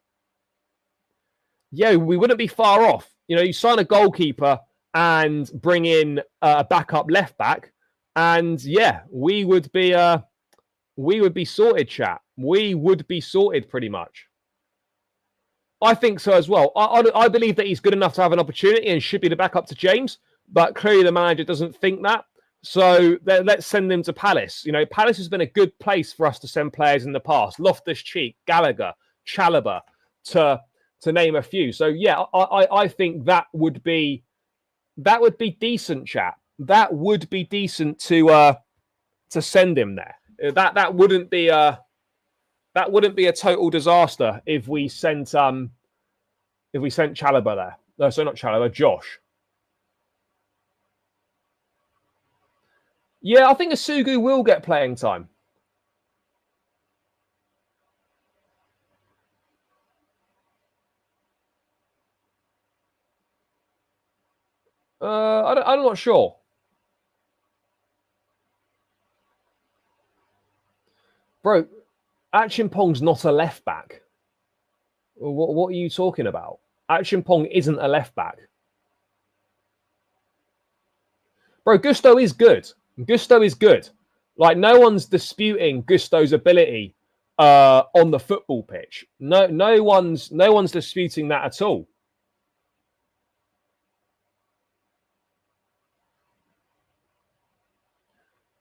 Yeah, we wouldn't be far off. You sign a goalkeeper and bring in a backup left back, and we would be sorted, chat. We would be sorted pretty much. I think so as well. I believe that he's good enough to have an opportunity and should be the backup to James, but clearly the manager doesn't think that. So let's send him to Palace. Palace has been a good place for us to send players in the past. Loftus-Cheek, Gallagher, Chalobah, to name a few. So yeah, I think that would be decent, chat. That would be decent to send him there. That wouldn't be a total disaster if we sent Chalobah there. No, so not Chalobah, Josh. Yeah, I think Asugu will get playing time. I'm not sure. Bro, Achimpong's not a left back. What are you talking about? Achimpong isn't a left back. Bro, Gusto is good. Gusto is good. Like, no one's disputing Gusto's ability on the football pitch. No one's disputing that at all.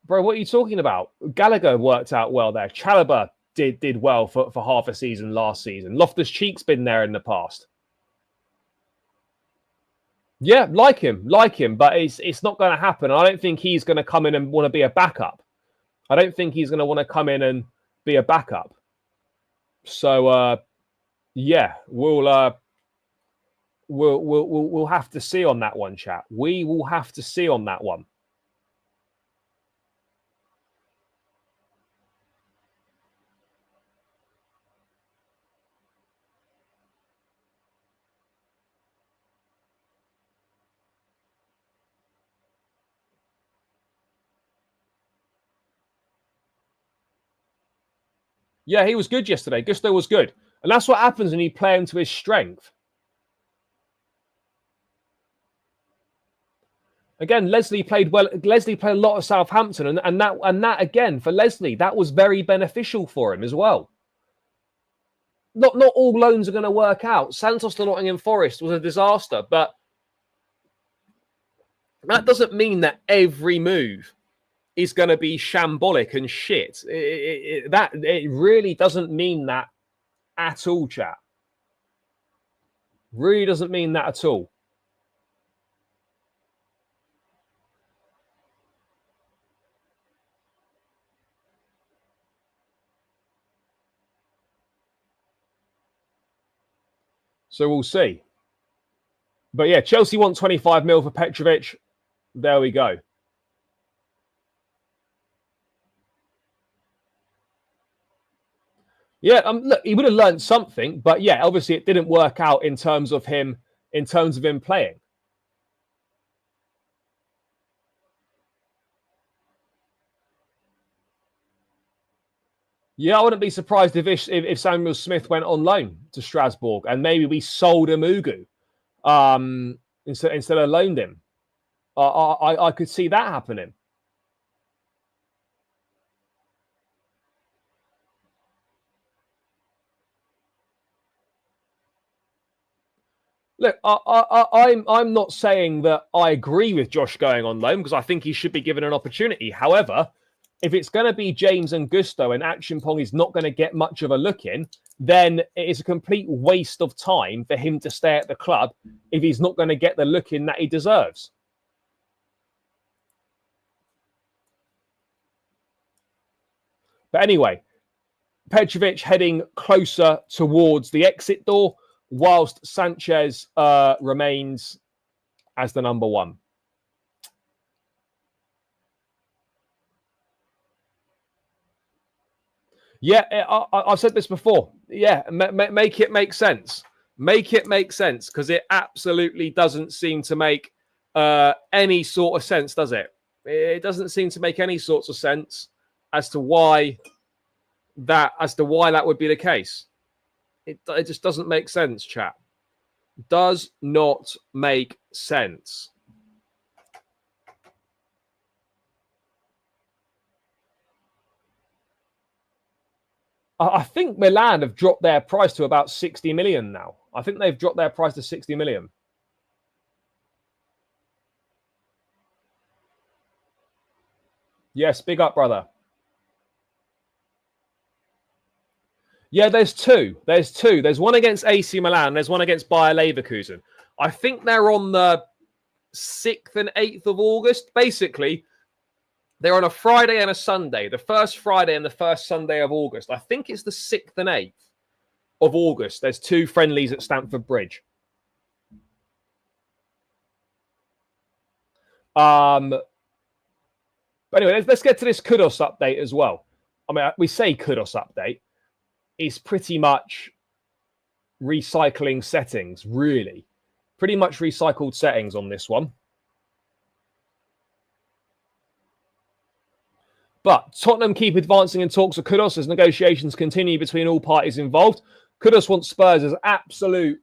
Bro, what are you talking about? Gallagher worked out well there. Chalobah did well for half a season last season. Loftus-Cheek's been there in the past. Yeah, like him, but it's not going to happen. I don't think he's going to come in and want to be a backup. I don't think he's going to want to come in and be a backup. So, yeah, we'll have to see on that one, chat. We will have to see on that one. Yeah, he was good yesterday. Gusto was good. And that's what happens when you play him to his strength. Again, Leslie played well. Leslie played a lot of Southampton, and that again for Leslie, that was very beneficial for him as well. Not all loans are going to work out. Santos to Nottingham Forest was a disaster, but that doesn't mean that every move is going to be shambolic and shit. It really doesn't mean that at all, chat. Really doesn't mean that at all. So we'll see. But yeah, Chelsea want 25 mil for Petrovic. There we go. Yeah, look, he would have learned something, but yeah, obviously it didn't work out in terms of him playing. Yeah, I wouldn't be surprised if Samuel Smith went on loan to Strasbourg and maybe we sold Amugu instead of loaned him. I could see that happening. Look, I'm not saying that I agree with Josh going on loan because I think he should be given an opportunity. However, if it's going to be James and Gusto and Achimpong is not going to get much of a look in, then it is a complete waste of time for him to stay at the club if he's not going to get the look in that he deserves. But anyway, Petrovic heading closer towards the exit door, whilst Sanchez remains as the number one. Yeah, I've said this before. Yeah, make it make sense. Make it make sense, because it absolutely doesn't seem to make any sort of sense, does it? It doesn't seem to make any sorts of sense as to why that would be the case. It just doesn't make sense, chat. Does not make sense. I think Milan have dropped their price to about 60 million now. I think they've dropped their price to 60 million. Yes, big up, brother. Yeah, there's two. There's one against AC Milan. There's one against Bayer Leverkusen. I think they're on the 6th and 8th of August. Basically, they're on a Friday and a Sunday. The first Friday and the first Sunday of August. I think it's the 6th and 8th of August. There's two friendlies at Stamford Bridge. But anyway, let's get to this Kudus update as well. I mean, we say Kudus update. It's pretty much recycling settings, really. Pretty much recycled settings on this one. But Tottenham keep advancing in talks with Kudus as negotiations continue between all parties involved. Kudus wants Spurs as absolute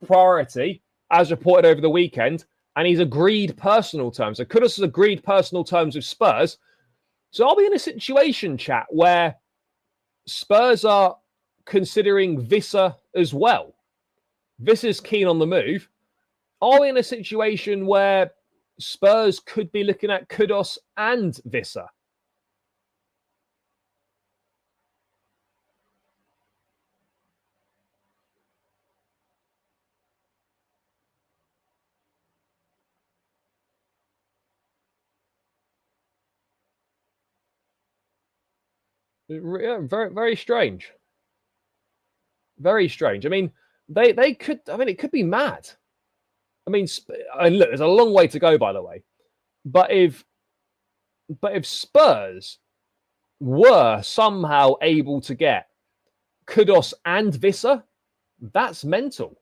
priority, as reported over the weekend, and he's agreed personal terms. So Kudus has agreed personal terms with Spurs. So are we in a situation, chat, where Spurs are considering Visser as well? Visser's keen on the move. Are we in a situation where Spurs could be looking at Kudus and Visser? Very, very strange. Very strange. I mean, they could. I mean, it could be mad. I mean, look, there's a long way to go, by the way. But if Spurs were somehow able to get Kudus and Visser, that's mental.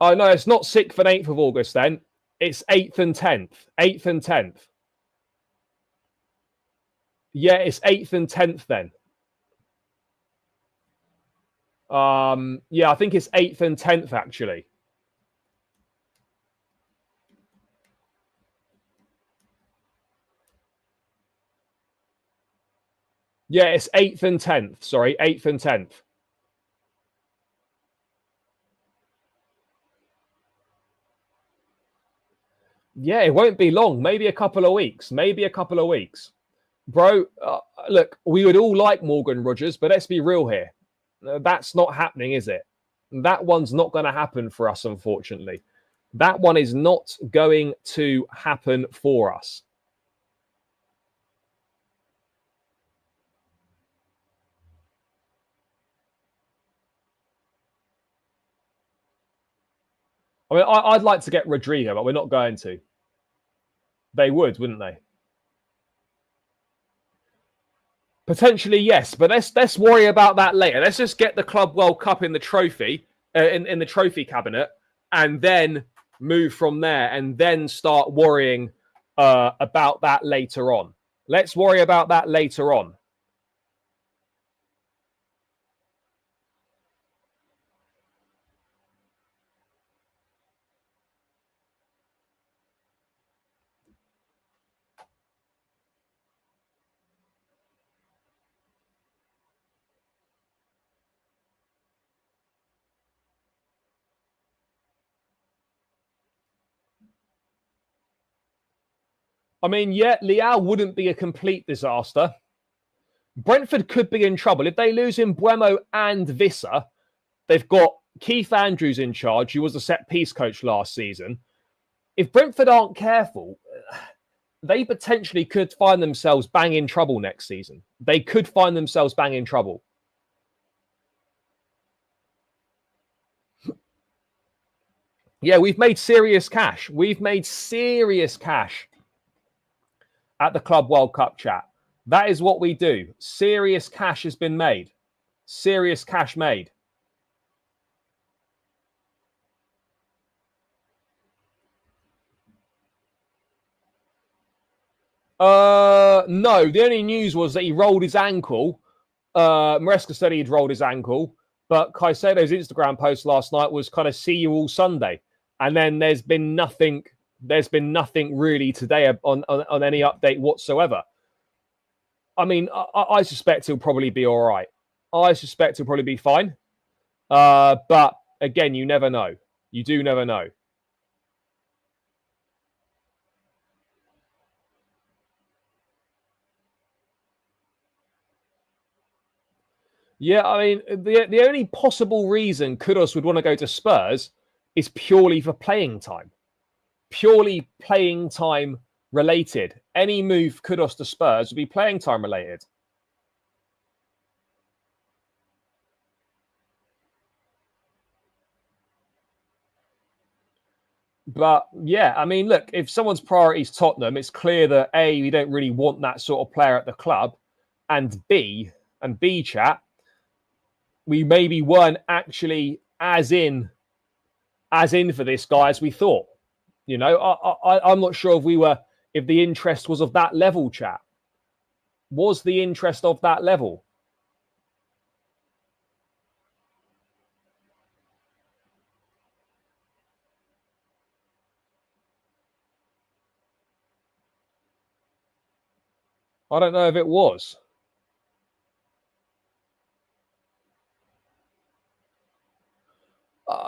Oh no, it's not 6th and 8th of August. Then it's 8th and 10th. 8th and 10th. Yeah, it's 8th and 10th then. Yeah, I think it's 8th and 10th actually. Yeah, it's 8th and 10th. Sorry, 8th and 10th. Yeah, it won't be long. Maybe a couple of weeks. Maybe a couple of weeks. Bro, look, we would all like Morgan Rogers, but let's be real here. That's not happening, is it? That one's not going to happen for us, unfortunately. That one is not going to happen for us. I mean, I'd like to get Rodrigo, but we're not going to. They would, wouldn't they? Potentially, yes, but let's worry about that later. Let's just get the Club World Cup in the trophy, in the trophy cabinet, and then move from there, and then start worrying about that later on. Let's worry about that later on. I mean, yeah, Leao wouldn't be a complete disaster. Brentford could be in trouble. If they lose in Mbeumo and Visser, they've got Keith Andrews in charge, who was a set-piece coach last season. If Brentford aren't careful, they potentially could find themselves bang in trouble next season. They could find themselves bang in trouble. Yeah, we've made serious cash. We've made serious cash at the Club World Cup, chat. That is what we do. Serious cash has been made. Serious cash made. No, the only news was that he rolled his ankle. Maresca said he'd rolled his ankle, but Caicedo's Instagram post last night was kind of see you all Sunday. And then there's been nothing really today on any update whatsoever. I mean, I suspect he'll probably be all right. I suspect he'll probably be fine. But again, you never know. You do never know. Yeah, I mean, the only possible reason Kudus would want to go to Spurs is purely for playing time. Purely playing time related. Any move Kudus to Spurs would be playing time related. But yeah, I mean, look, if someone's priority is Tottenham, it's clear that A, we don't really want that sort of player at the club, and B, chat, we maybe weren't actually as in for this guy as we thought. You know, I'm not sure if the interest was of that level, chat. Was the interest of that level? I don't know if it was.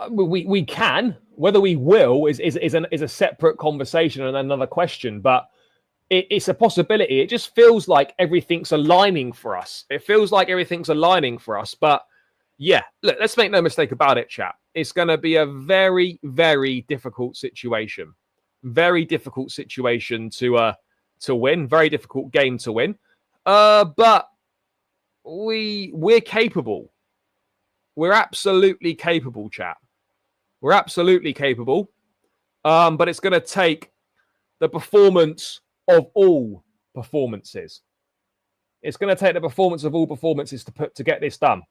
We can. Whether we will is a separate conversation and another question. But it's a possibility. It just feels like everything's aligning for us. It feels like everything's aligning for us. But yeah, look, let's make no mistake about it, chap. It's going to be a very, very difficult situation. Very difficult situation to win. Very difficult game to win. But we're capable. We're absolutely capable, chap. We're absolutely capable. But it's going to take the performance of all performances. It's going to take the performance of all performances to get this done.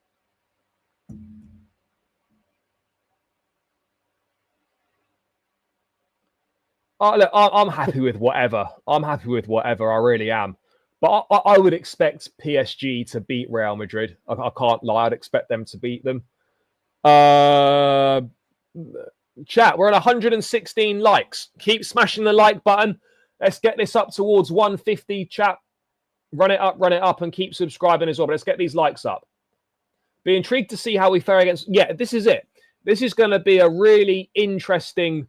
Look, I'm happy with whatever. I'm happy with whatever. I really am. But I would expect PSG to beat Real Madrid. I can't lie. I'd expect them to beat them. Chat, we're at 116 likes. Keep smashing the like button. Let's get this up towards 150, chat. Run it up, and keep subscribing as well. But let's get these likes up. Be intrigued to see how we fare against... Yeah, this is it. This is going to be a really interesting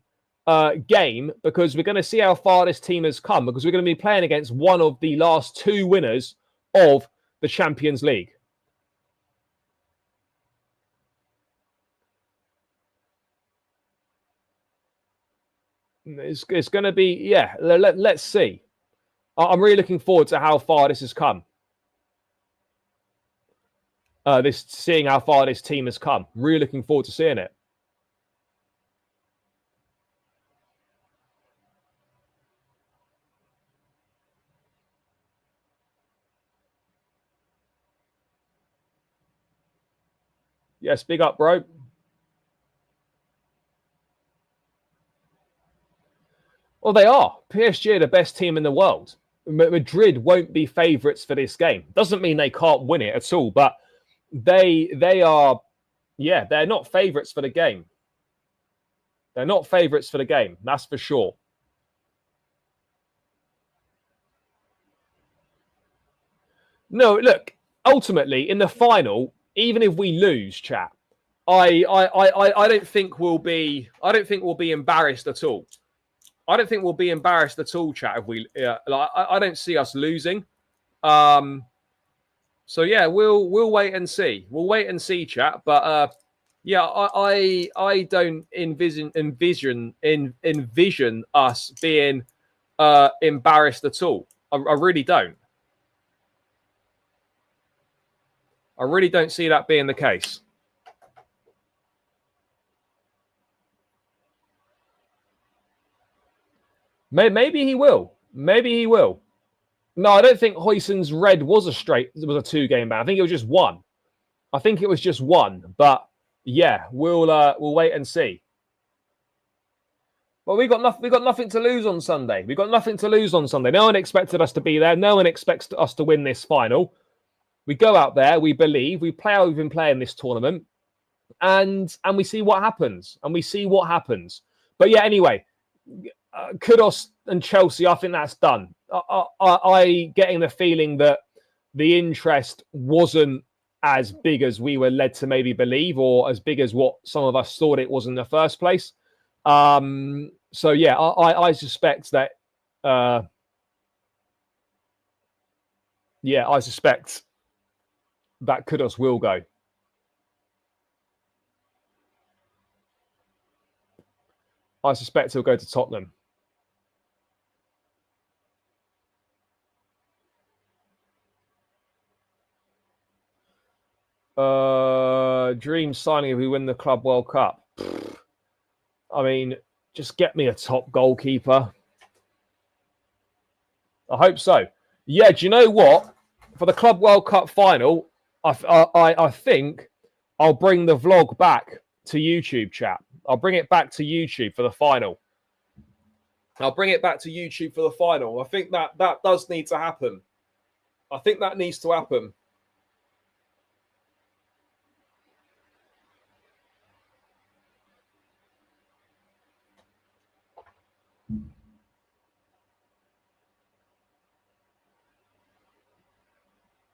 game, because we're going to see how far this team has come, because we're going to be playing against one of the last two winners of the Champions League. It's going to be, yeah, let's see. I'm really looking forward to how far this has come. Seeing how far this team has come. Really looking forward to seeing it. Yes, big up, bro. Well, they are. PSG are the best team in the world. Madrid won't be favourites for this game. Doesn't mean they can't win it at all, but they are, yeah, they're not favourites for the game. They're not favourites for the game, that's for sure. No, look, ultimately, in the final, even if we lose, chat, I don't think we'll be embarrassed at all. I don't think we'll be embarrassed at all, chat. If we, I don't see us losing. So yeah, we'll wait and see. We'll wait and see, chat. But yeah, I don't envision us being embarrassed at all. I really don't. I really don't see that being the case. Maybe he will. Maybe he will. No, I don't think Huijsen's red was a 2-game ban. I think it was just one. But yeah, we'll wait and see. But we got nothing to lose on Sunday. No one expected us to be there. No one expects us to win this final. We go out there, we believe, we play how we've been playing this tournament, and we see what happens. But yeah, anyway, Kudus and Chelsea, I think that's done. I getting the feeling that the interest wasn't as big as we were led to maybe believe, or as big as what some of us thought it was in the first place. So yeah, I suspect that. Yeah, I suspect that Kudus will go. I suspect he'll go to Tottenham. Dream signing if we win the Club World Cup. I mean, just get me a top goalkeeper. I hope so. Yeah, do you know what? For the Club World Cup final, I think I'll bring the vlog back to YouTube, chat. I'll bring it back to YouTube for the final. I think that does need to happen. I think that needs to happen.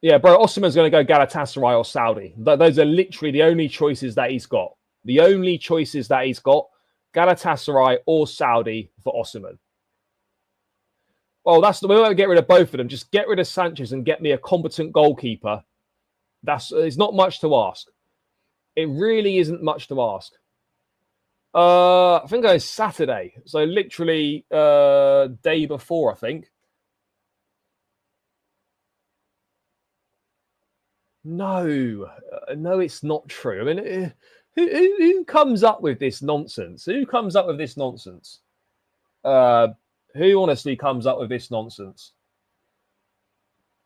Yeah, bro, Osimhen's going to go Galatasaray or Saudi. Those are literally the only choices that he's got. The only choices that he's got, Galatasaray or Saudi for Osimhen. Well, we won't get rid of both of them. Just get rid of Sanchez and get me a competent goalkeeper. It's not much to ask. It really isn't much to ask. I think it's Saturday. So literally day before, I think. No, it's not true. I mean, who comes up with this nonsense? Who comes up with this nonsense? Who honestly comes up with this nonsense?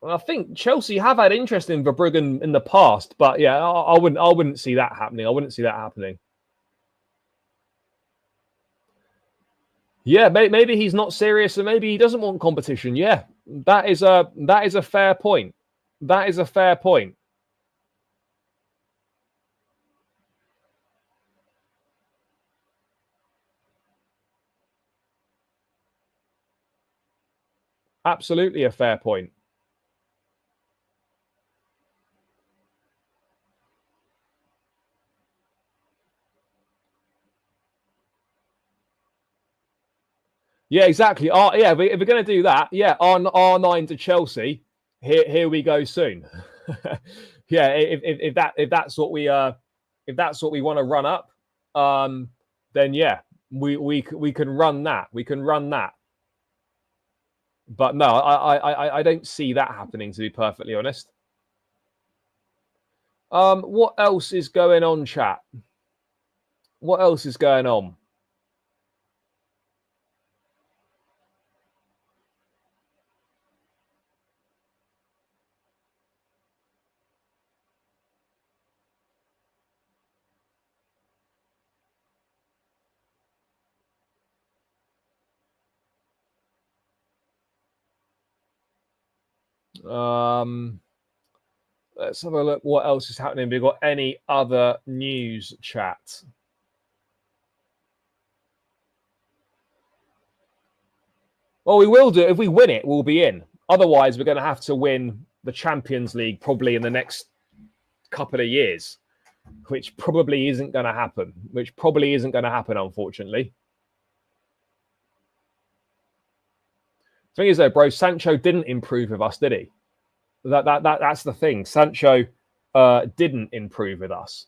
Well, I think Chelsea have had interest in Verbruggen in the past, but yeah, I wouldn't see that happening. I wouldn't see that happening. Yeah, maybe he's not serious, and maybe he doesn't want competition. Yeah, that is a fair point. That is a fair point. Absolutely a fair point. Yeah, exactly. If we're going to do that, yeah, R9 to Chelsea. Here we go soon. Yeah, if that's what we want to run up, then yeah, we can run that. We can run that. But no, I don't see that happening, to be perfectly honest. What else is going on, chat? What else is going on? Let's have a look. What else is happening? We've got any other news, chat? Well, we will do. If we win it, we'll be in. Otherwise, we're going to have to win the Champions League probably in the next couple of years, which probably isn't going to happen. Unfortunately. The thing is, though, bro, Sancho didn't improve with us, did he? That's the thing. Sancho didn't improve with us.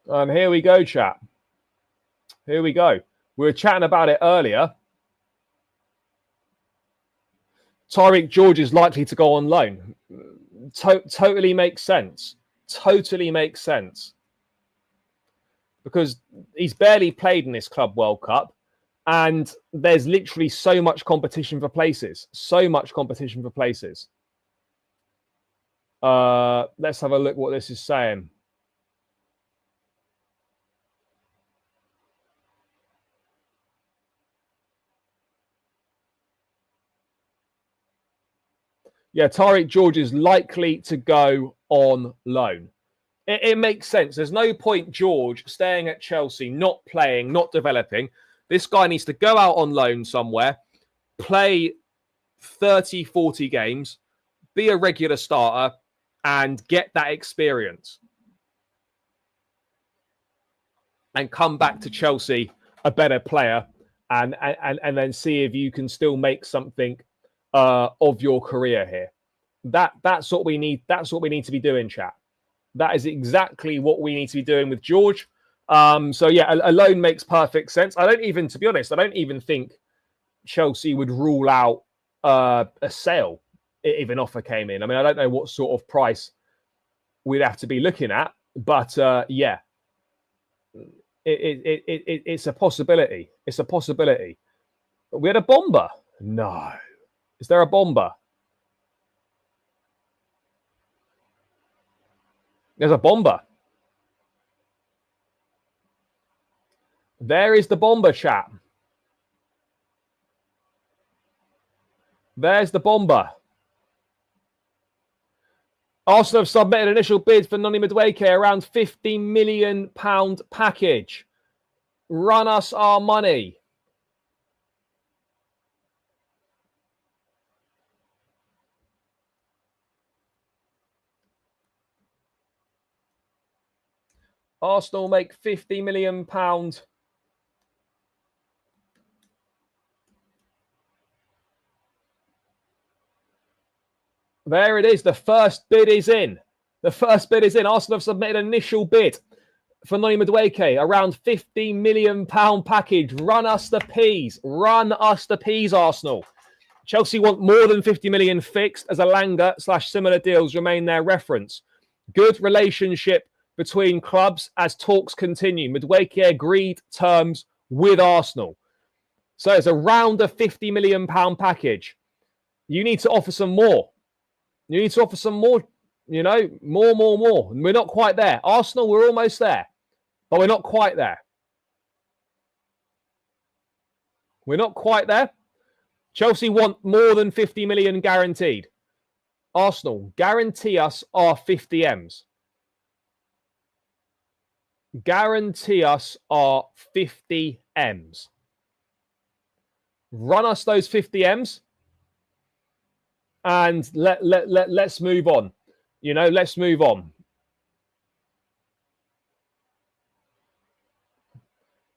Here we go, chat. Here we go. We were chatting about it earlier. Djordje is likely to go on loan. Totally makes sense. Totally makes sense. Because he's barely played in this Club World Cup. And there's literally so much competition for places. So much competition for places. Let's have a look what this is saying. Yeah, Djordje is likely to go on loan. It makes sense. There's no point Djordje staying at Chelsea, not playing, not developing. This guy needs to go out on loan somewhere, play 30, 40 games, be a regular starter, and get that experience. And come back to Chelsea a better player, and then see if you can still make something of your career here. That's what we need. That's what we need to be doing, chat. That is exactly what we need to be doing with Djordje. So yeah, a loan makes perfect sense. To be honest, I don't even think Chelsea would rule out a sale if an offer came in. I mean, I don't know what sort of price we'd have to be looking at, but yeah, it's a possibility. It's a possibility. We had a bomber. No. Is there a bomber? There's a bomber. There is the bomber, chat. There's the bomber. Arsenal have submitted initial bid for Noni Madueke, around £50 million package. Run us our money. Arsenal make £50 million. There it is. The first bid is in. The first bid is in. Arsenal have submitted an initial bid for Noni Madueke, around £50 million package. Run us the peas. Run us the peas, Arsenal. Chelsea want more than 50 million fixed as Alanga/similar deals remain their reference. Good relationship between clubs as talks continue. Madueke agreed terms with Arsenal. So it's around a £50 million package. You need to offer some more. You need to offer some more, you know, more. And we're not quite there. Arsenal, we're almost there, but we're not quite there. We're not quite there. Chelsea want more than 50 million guaranteed. Arsenal, guarantee us our 50 M's. Guarantee us our 50 M's. Run us those 50 M's. And let's move on. You know, let's move on.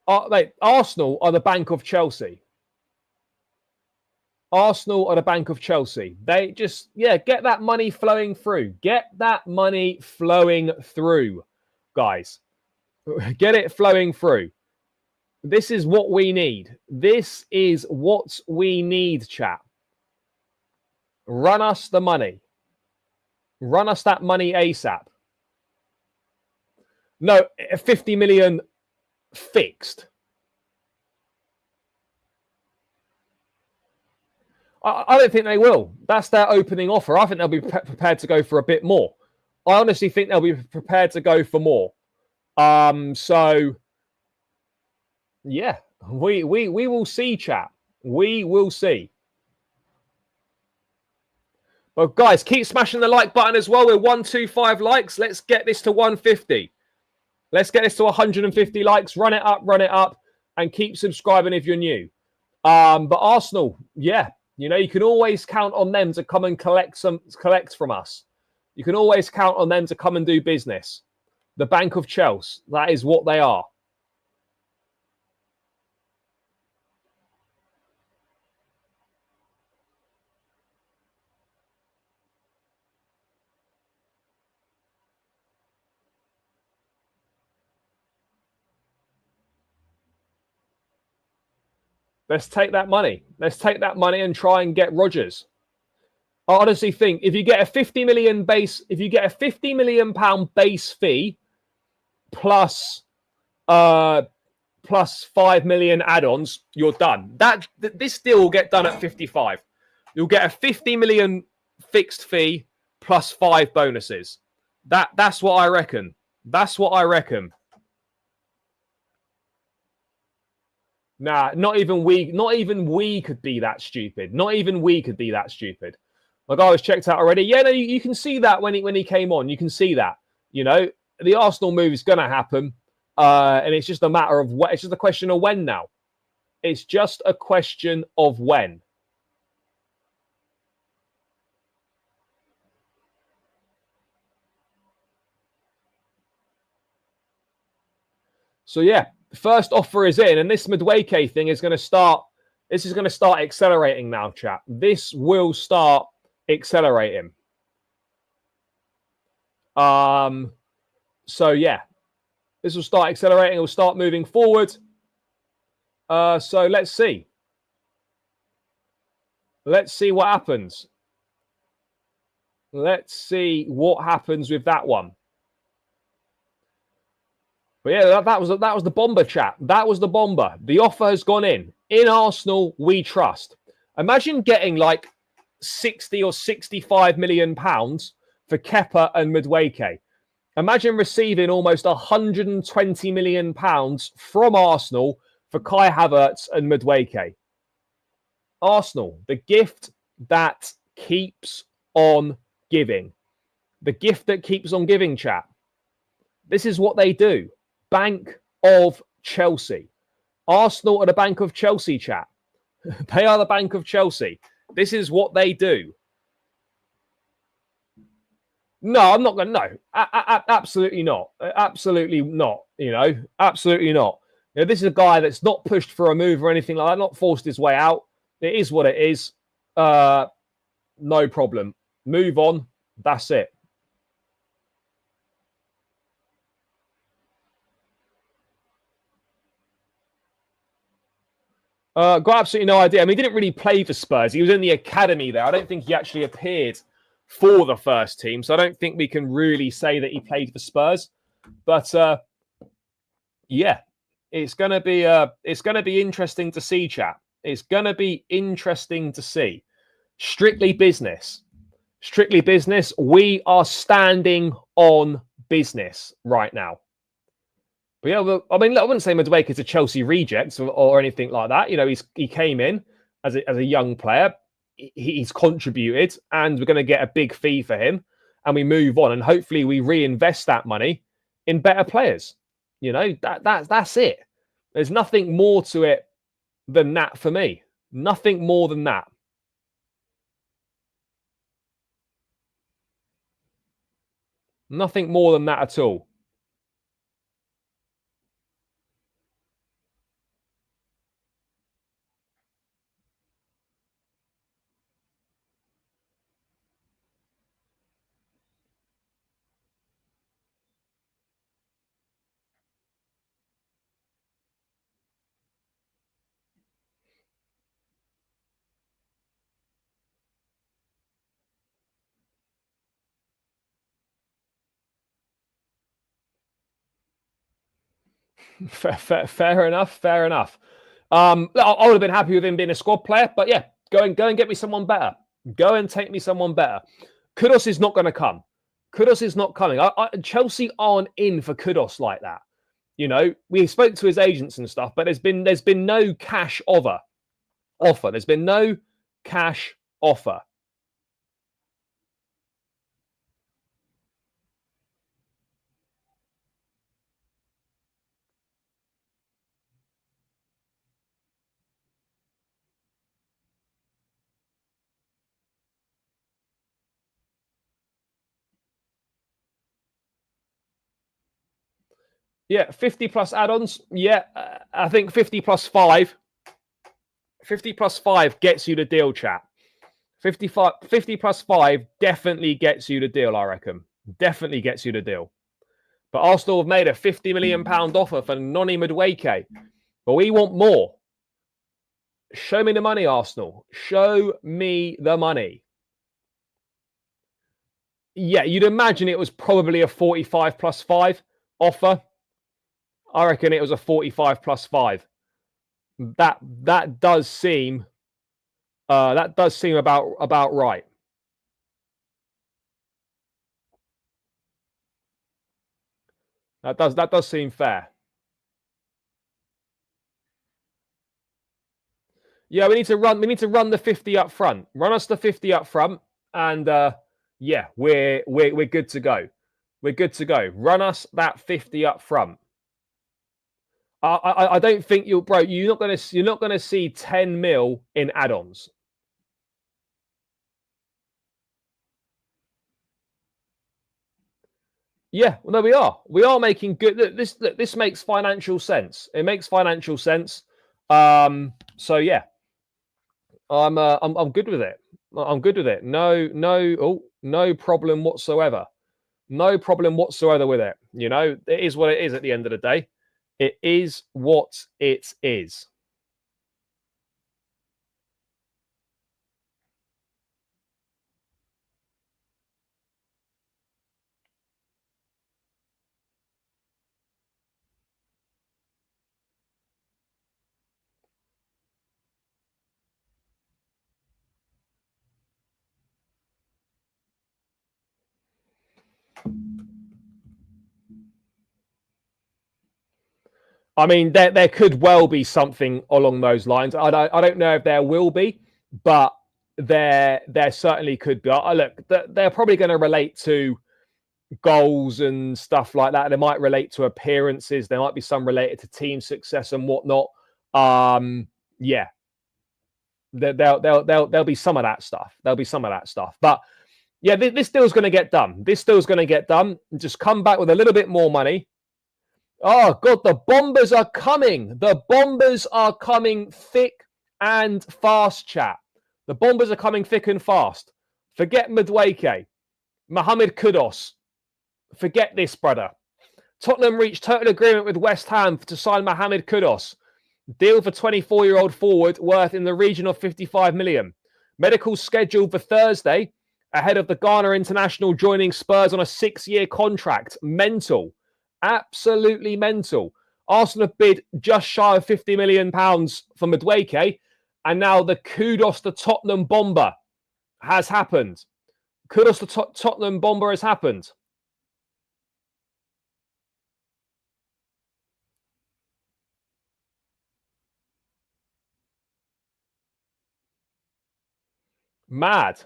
Arsenal are the bank of Chelsea. Arsenal are the bank of Chelsea. They just, get that money flowing through. Get that money flowing through, guys. Get it flowing through. This is what we need. This is what we need, chat. Run us the money. Run us that money ASAP. No, 50 million fixed. I don't think they will. That's their opening offer. I think they'll be prepared to go for a bit more. I honestly think they'll be prepared to go for more. So, yeah, we will see, chat. We will see. But guys, keep smashing the like button as well. We're 125 likes. Let's get this to 150. Let's get this to 150 likes. Run it up, and keep subscribing if you're new. But Arsenal, you know, you can always count on them to come and collect from us. You can always count on them to come and do business. The Bank of Chelsea, that is what they are. Let's take that money. Let's take that money and try and get Rodgers. I honestly think if you get a 50 million base, if you get a 50 million pound base fee plus 5 million add-ons, you're done. This deal will get done at 55. You'll get a 50 million fixed fee plus 5 bonuses. That's what I reckon. That's what I reckon. Nah, not even we could be that stupid. Not even we could be that stupid. My guy was checked out already. Yeah, no, you can see that when he came on. You can see that. You know, the Arsenal move is going to happen. And it's just a matter of what. It's just a question of when now. It's just a question of when. So, yeah. First offer is in, and this Madueke thing is going to start. This is going to start accelerating now, chat. This will start accelerating. So yeah, this will start accelerating. It will start moving forward. So let's see. Let's see what happens. Let's see what happens with that one. But yeah, that was the bomber chat. That was the bomber. The offer has gone in. In Arsenal, we trust. Imagine getting like 60 or 65 million pounds for Kepa and Madueke. Imagine receiving almost 120 million pounds from Arsenal for Kai Havertz and Madueke. Arsenal, the gift that keeps on giving. The gift that keeps on giving, chat. This is what they do. Bank of Chelsea. Arsenal are the Bank of Chelsea, chat. They are the Bank of Chelsea. This is what they do. No, I'm not going to. No, absolutely not. Absolutely not. Absolutely not. This is a guy that's not pushed for a move or anything like that, not forced his way out. It is what it is. No problem. Move on. That's it. Got absolutely no idea. I mean, he didn't really play for Spurs. He was in the academy there. I don't think he actually appeared for the first team. So I don't think we can really say that he played for Spurs. But yeah, it's gonna be interesting to see, chat. It's gonna be interesting to see. Strictly business. Strictly business. We are standing on business right now. But yeah, well, I mean, I wouldn't say Madueke is a Chelsea reject or anything like that. He came in as a young player. He's contributed, and we're going to get a big fee for him, and we move on, and hopefully we reinvest that money in better players. That's it. There's nothing more to it than that for me. Nothing more than that. Nothing more than that at all. Fair enough. Fair enough. I would have been happy with him being a squad player, but yeah, go and get me someone better. Go and take me someone better. Kudus is not going to come. Kudus is not coming. Chelsea aren't in for Kudus like that. We spoke to his agents and stuff, but there's been no cash offer. There's been no cash offer. Yeah, 50 plus add-ons. Yeah, I think 50 plus 5. 50 plus 5 gets you the deal, chat. 50 plus 5 definitely gets you the deal, I reckon. Definitely gets you the deal. But Arsenal have made a £50 million offer for Noni Madueke. But we want more. Show me the money, Arsenal. Show me the money. Yeah, you'd imagine it was probably a 45 plus 5 offer. I reckon it was a 45 plus 5. That does seem about right. That does seem fair. Yeah, we need to run the 50 up front. Run us the 50 up front, and yeah, we're good to go. We're good to go. Run us that 50 up front. I don't think you're not gonna see 10 mil in add-ons. Yeah, well, no, we are. We are making good. This makes financial sense. It makes financial sense. So yeah, I'm good with it. I'm good with it. No problem whatsoever. No problem whatsoever with it. It is what it is at the end of the day. It is what it is. I mean, there could well be something along those lines. I don't know if there will be, but there certainly could be. Look, they're probably going to relate to goals and stuff like that. They might relate to appearances. There might be some related to team success and whatnot. Yeah, there'll be some of that stuff. There'll be some of that stuff. But yeah, this deal's going to get done. This deal's going to get done. Just come back with a little bit more money. Oh, God, the Bombers are coming. The Bombers are coming thick and fast, chat. The Bombers are coming thick and fast. Forget Madueke. Mohamed Kudus. Forget this, brother. Tottenham reached total agreement with West Ham to sign Mohamed Kudus. Deal for 24-year-old forward worth in the region of 55 million. Medical scheduled for Thursday ahead of the Ghana international joining Spurs on a 6-year contract. Mental. Absolutely mental. Arsenal have bid just shy of £50 million for Madueke, and now the Kudus to Tottenham bomber has happened. Kudus to Tottenham bomber has happened. Mad.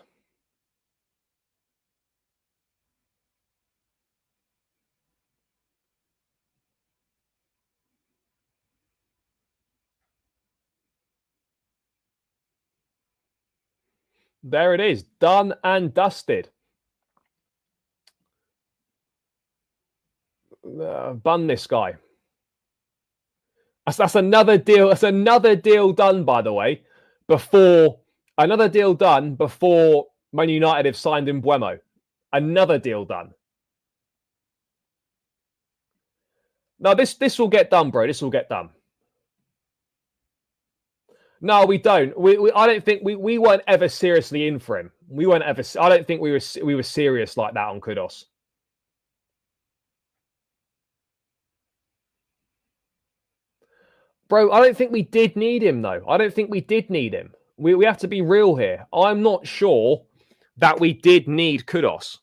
There it is. Done and dusted. Bun this guy. That's another deal. That's another deal done, by the way, before another deal done before Man United have signed in Mbeumo. Another deal done. No, this will get done, bro. This will get done. No, we don't. I don't think we weren't ever seriously in for him. We weren't ever. I don't think we were serious like that on Kudus. Bro, I don't think we did need him, though. I don't think we did need him. We have to be real here. I'm not sure that we did need Kudus.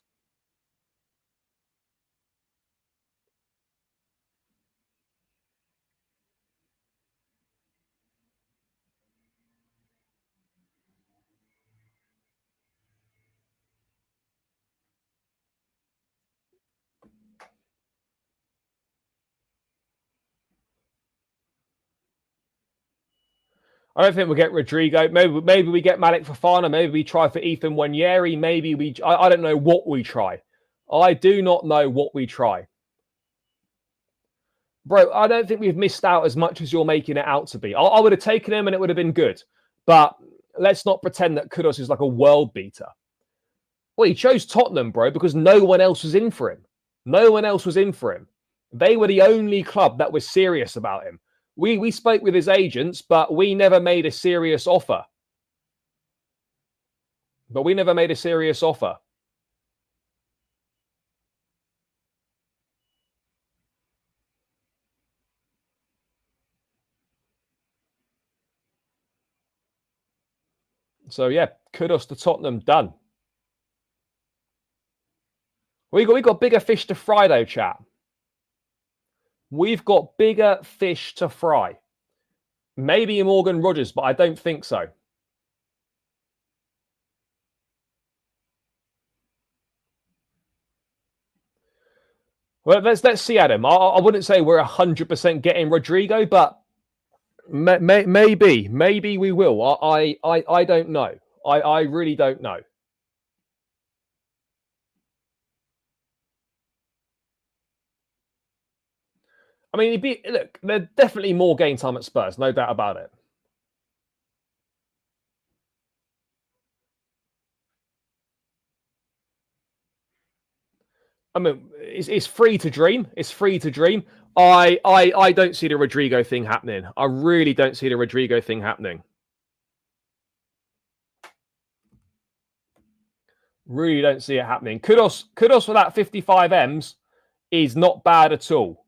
I don't think we'll get Rodrigo. Maybe we get Malik Fofana. Maybe we try for Ethan Wanyeri. Maybe we... I don't know what we try. I do not know what we try. Bro, I don't think we've missed out as much as you're making it out to be. I would have taken him and it would have been good. But let's not pretend that Kudus is like a world beater. Well, he chose Tottenham, bro, because no one else was in for him. No one else was in for him. They were the only club that was serious about him. We spoke with his agents, but we never made a serious offer. So, yeah, Kudus to Tottenham, done. We got bigger fish to fry, though, chat. We've got bigger fish to fry. Maybe Morgan Rogers, but I don't think so. Well, let's see, Adam. I wouldn't say we're 100% getting Rodrigo, but maybe we will. I don't know. I really don't know. I mean, look, there's definitely more game time at Spurs, no doubt about it. I mean, it's free to dream. It's free to dream. I don't see the Rodrigo thing happening. I really don't see the Rodrigo thing happening. Really don't see it happening. Kudus for that 55 M's is not bad at all.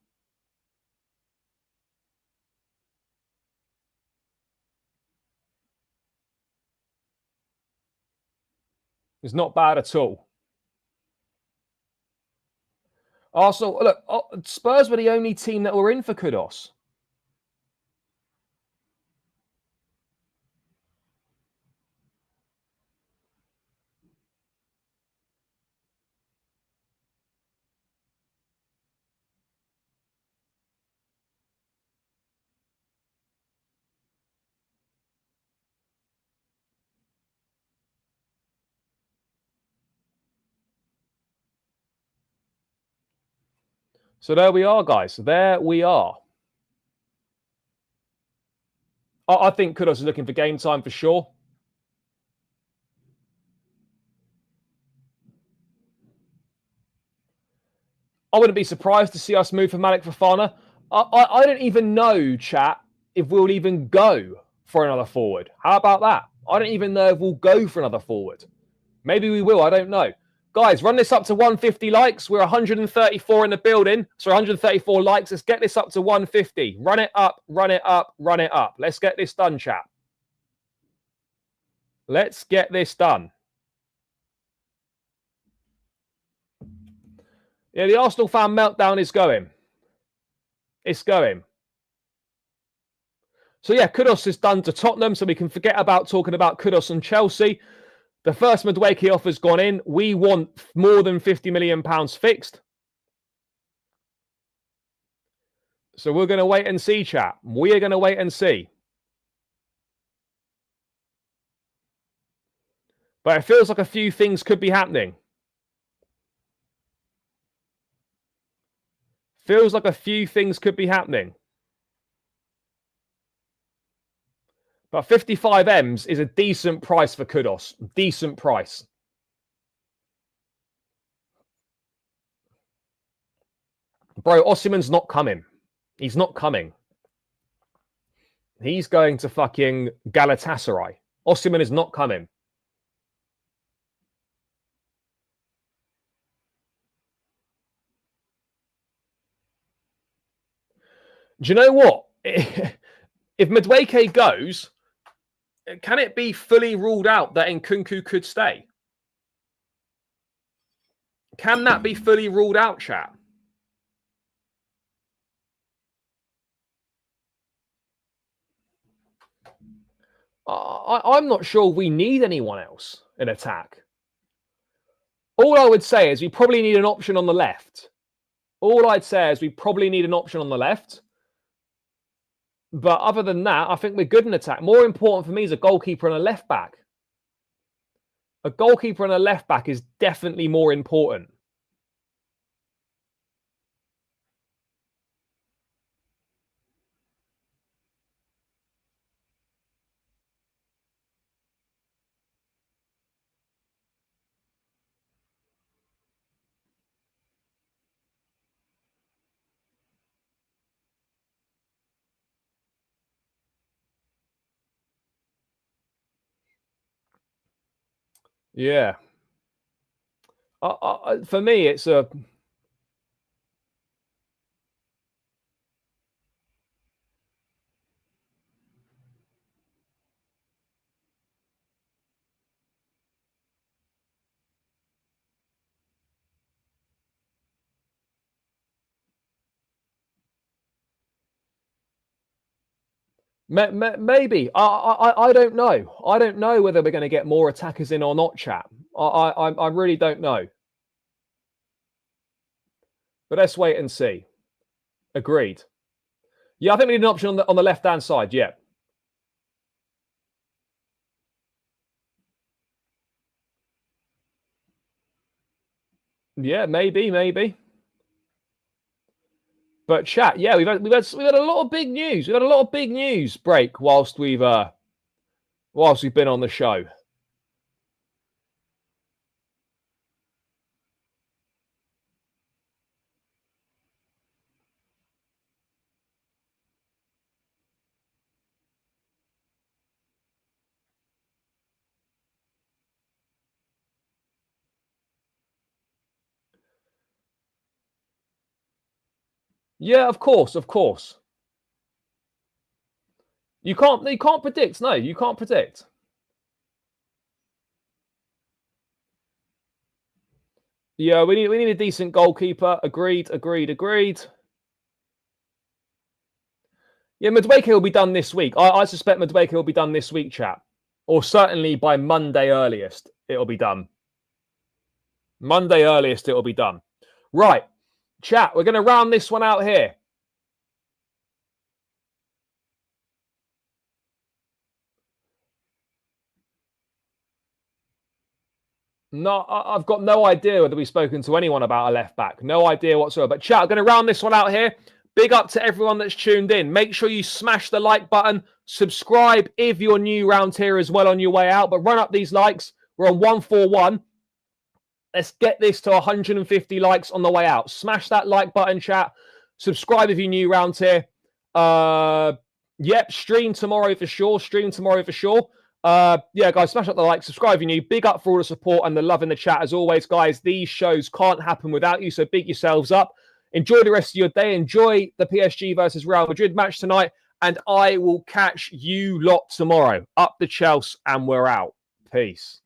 It's not bad at all. Arsenal, look, Spurs were the only team that were in for Kudus. So there we are, guys. There we are. I think Kudus is looking for game time for sure. I wouldn't be surprised to see us move for Malik Fofana. I don't even know, chat, if we'll even go for another forward. How about that? I don't even know if we'll go for another forward. Maybe we will. I don't know. Guys, run this up to 150 likes. We're 134 in the building. So 134 likes. Let's get this up to 150. Run it up, run it up, run it up. Let's get this done, chat. Let's get this done. Yeah, the Arsenal fan meltdown is going. It's going. So yeah, Kudus is done to Tottenham, so we can forget about talking about Kudus and Chelsea. The first Madueke offer's gone in. We want more than £50 million fixed. So we're going to wait and see, chat. We are going to wait and see. But it feels like a few things could be happening. Feels like a few things could be happening. But 55 M's is a decent price for Kudus. Decent price. Bro, Osimhen's not coming. He's not coming. He's going to fucking Galatasaray. Osimhen is not coming. Do you know what? If Madueke goes, can it be fully ruled out that Nkunku could stay? Can that be fully ruled out, chat? I'm not sure we need anyone else in attack. All I would say is we probably need an option on the left. All I'd say is we probably need an option on the left. But other than that, I think we're good in attack. More important for me is a goalkeeper and a left back. A goalkeeper and a left back is definitely more important. Yeah. For me, it's a... Maybe. I don't know. I don't know whether we're going to get more attackers in or not, chap. I really don't know. But let's wait and see. Agreed. Yeah, I think we need an option on the left-hand side, yeah. Yeah, maybe. But chat, yeah, we've had a lot of big news. We've had a lot of big news break whilst we've been on the show. Yeah, of course. You can't predict. No, you can't predict. Yeah, we need a decent goalkeeper. Agreed. Yeah, Madueke will be done this week. I suspect Madueke will be done this week, chap. Or certainly by Monday earliest, it'll be done. Monday earliest, it'll be done. Right, chat, we're going to round this one out here. No, I've got no idea whether we've spoken to anyone about a left back. No idea whatsoever. But chat, I'm going to round this one out here. Big up to everyone that's tuned in. Make sure you smash the like button. Subscribe if you're new round here as well on your way out. But run up these likes. We're on 141. Let's get this to 150 likes on the way out. Smash that like button, chat. Subscribe if you're new round here. Yep, stream tomorrow for sure. Yeah, guys, smash up the like, subscribe if you're new. Big up for all the support and the love in the chat. As always, guys, these shows can't happen without you, so big yourselves up. Enjoy the rest of your day. Enjoy the PSG versus Real Madrid match tonight, and I will catch you lot tomorrow. Up the Chelsea, and we're out. Peace.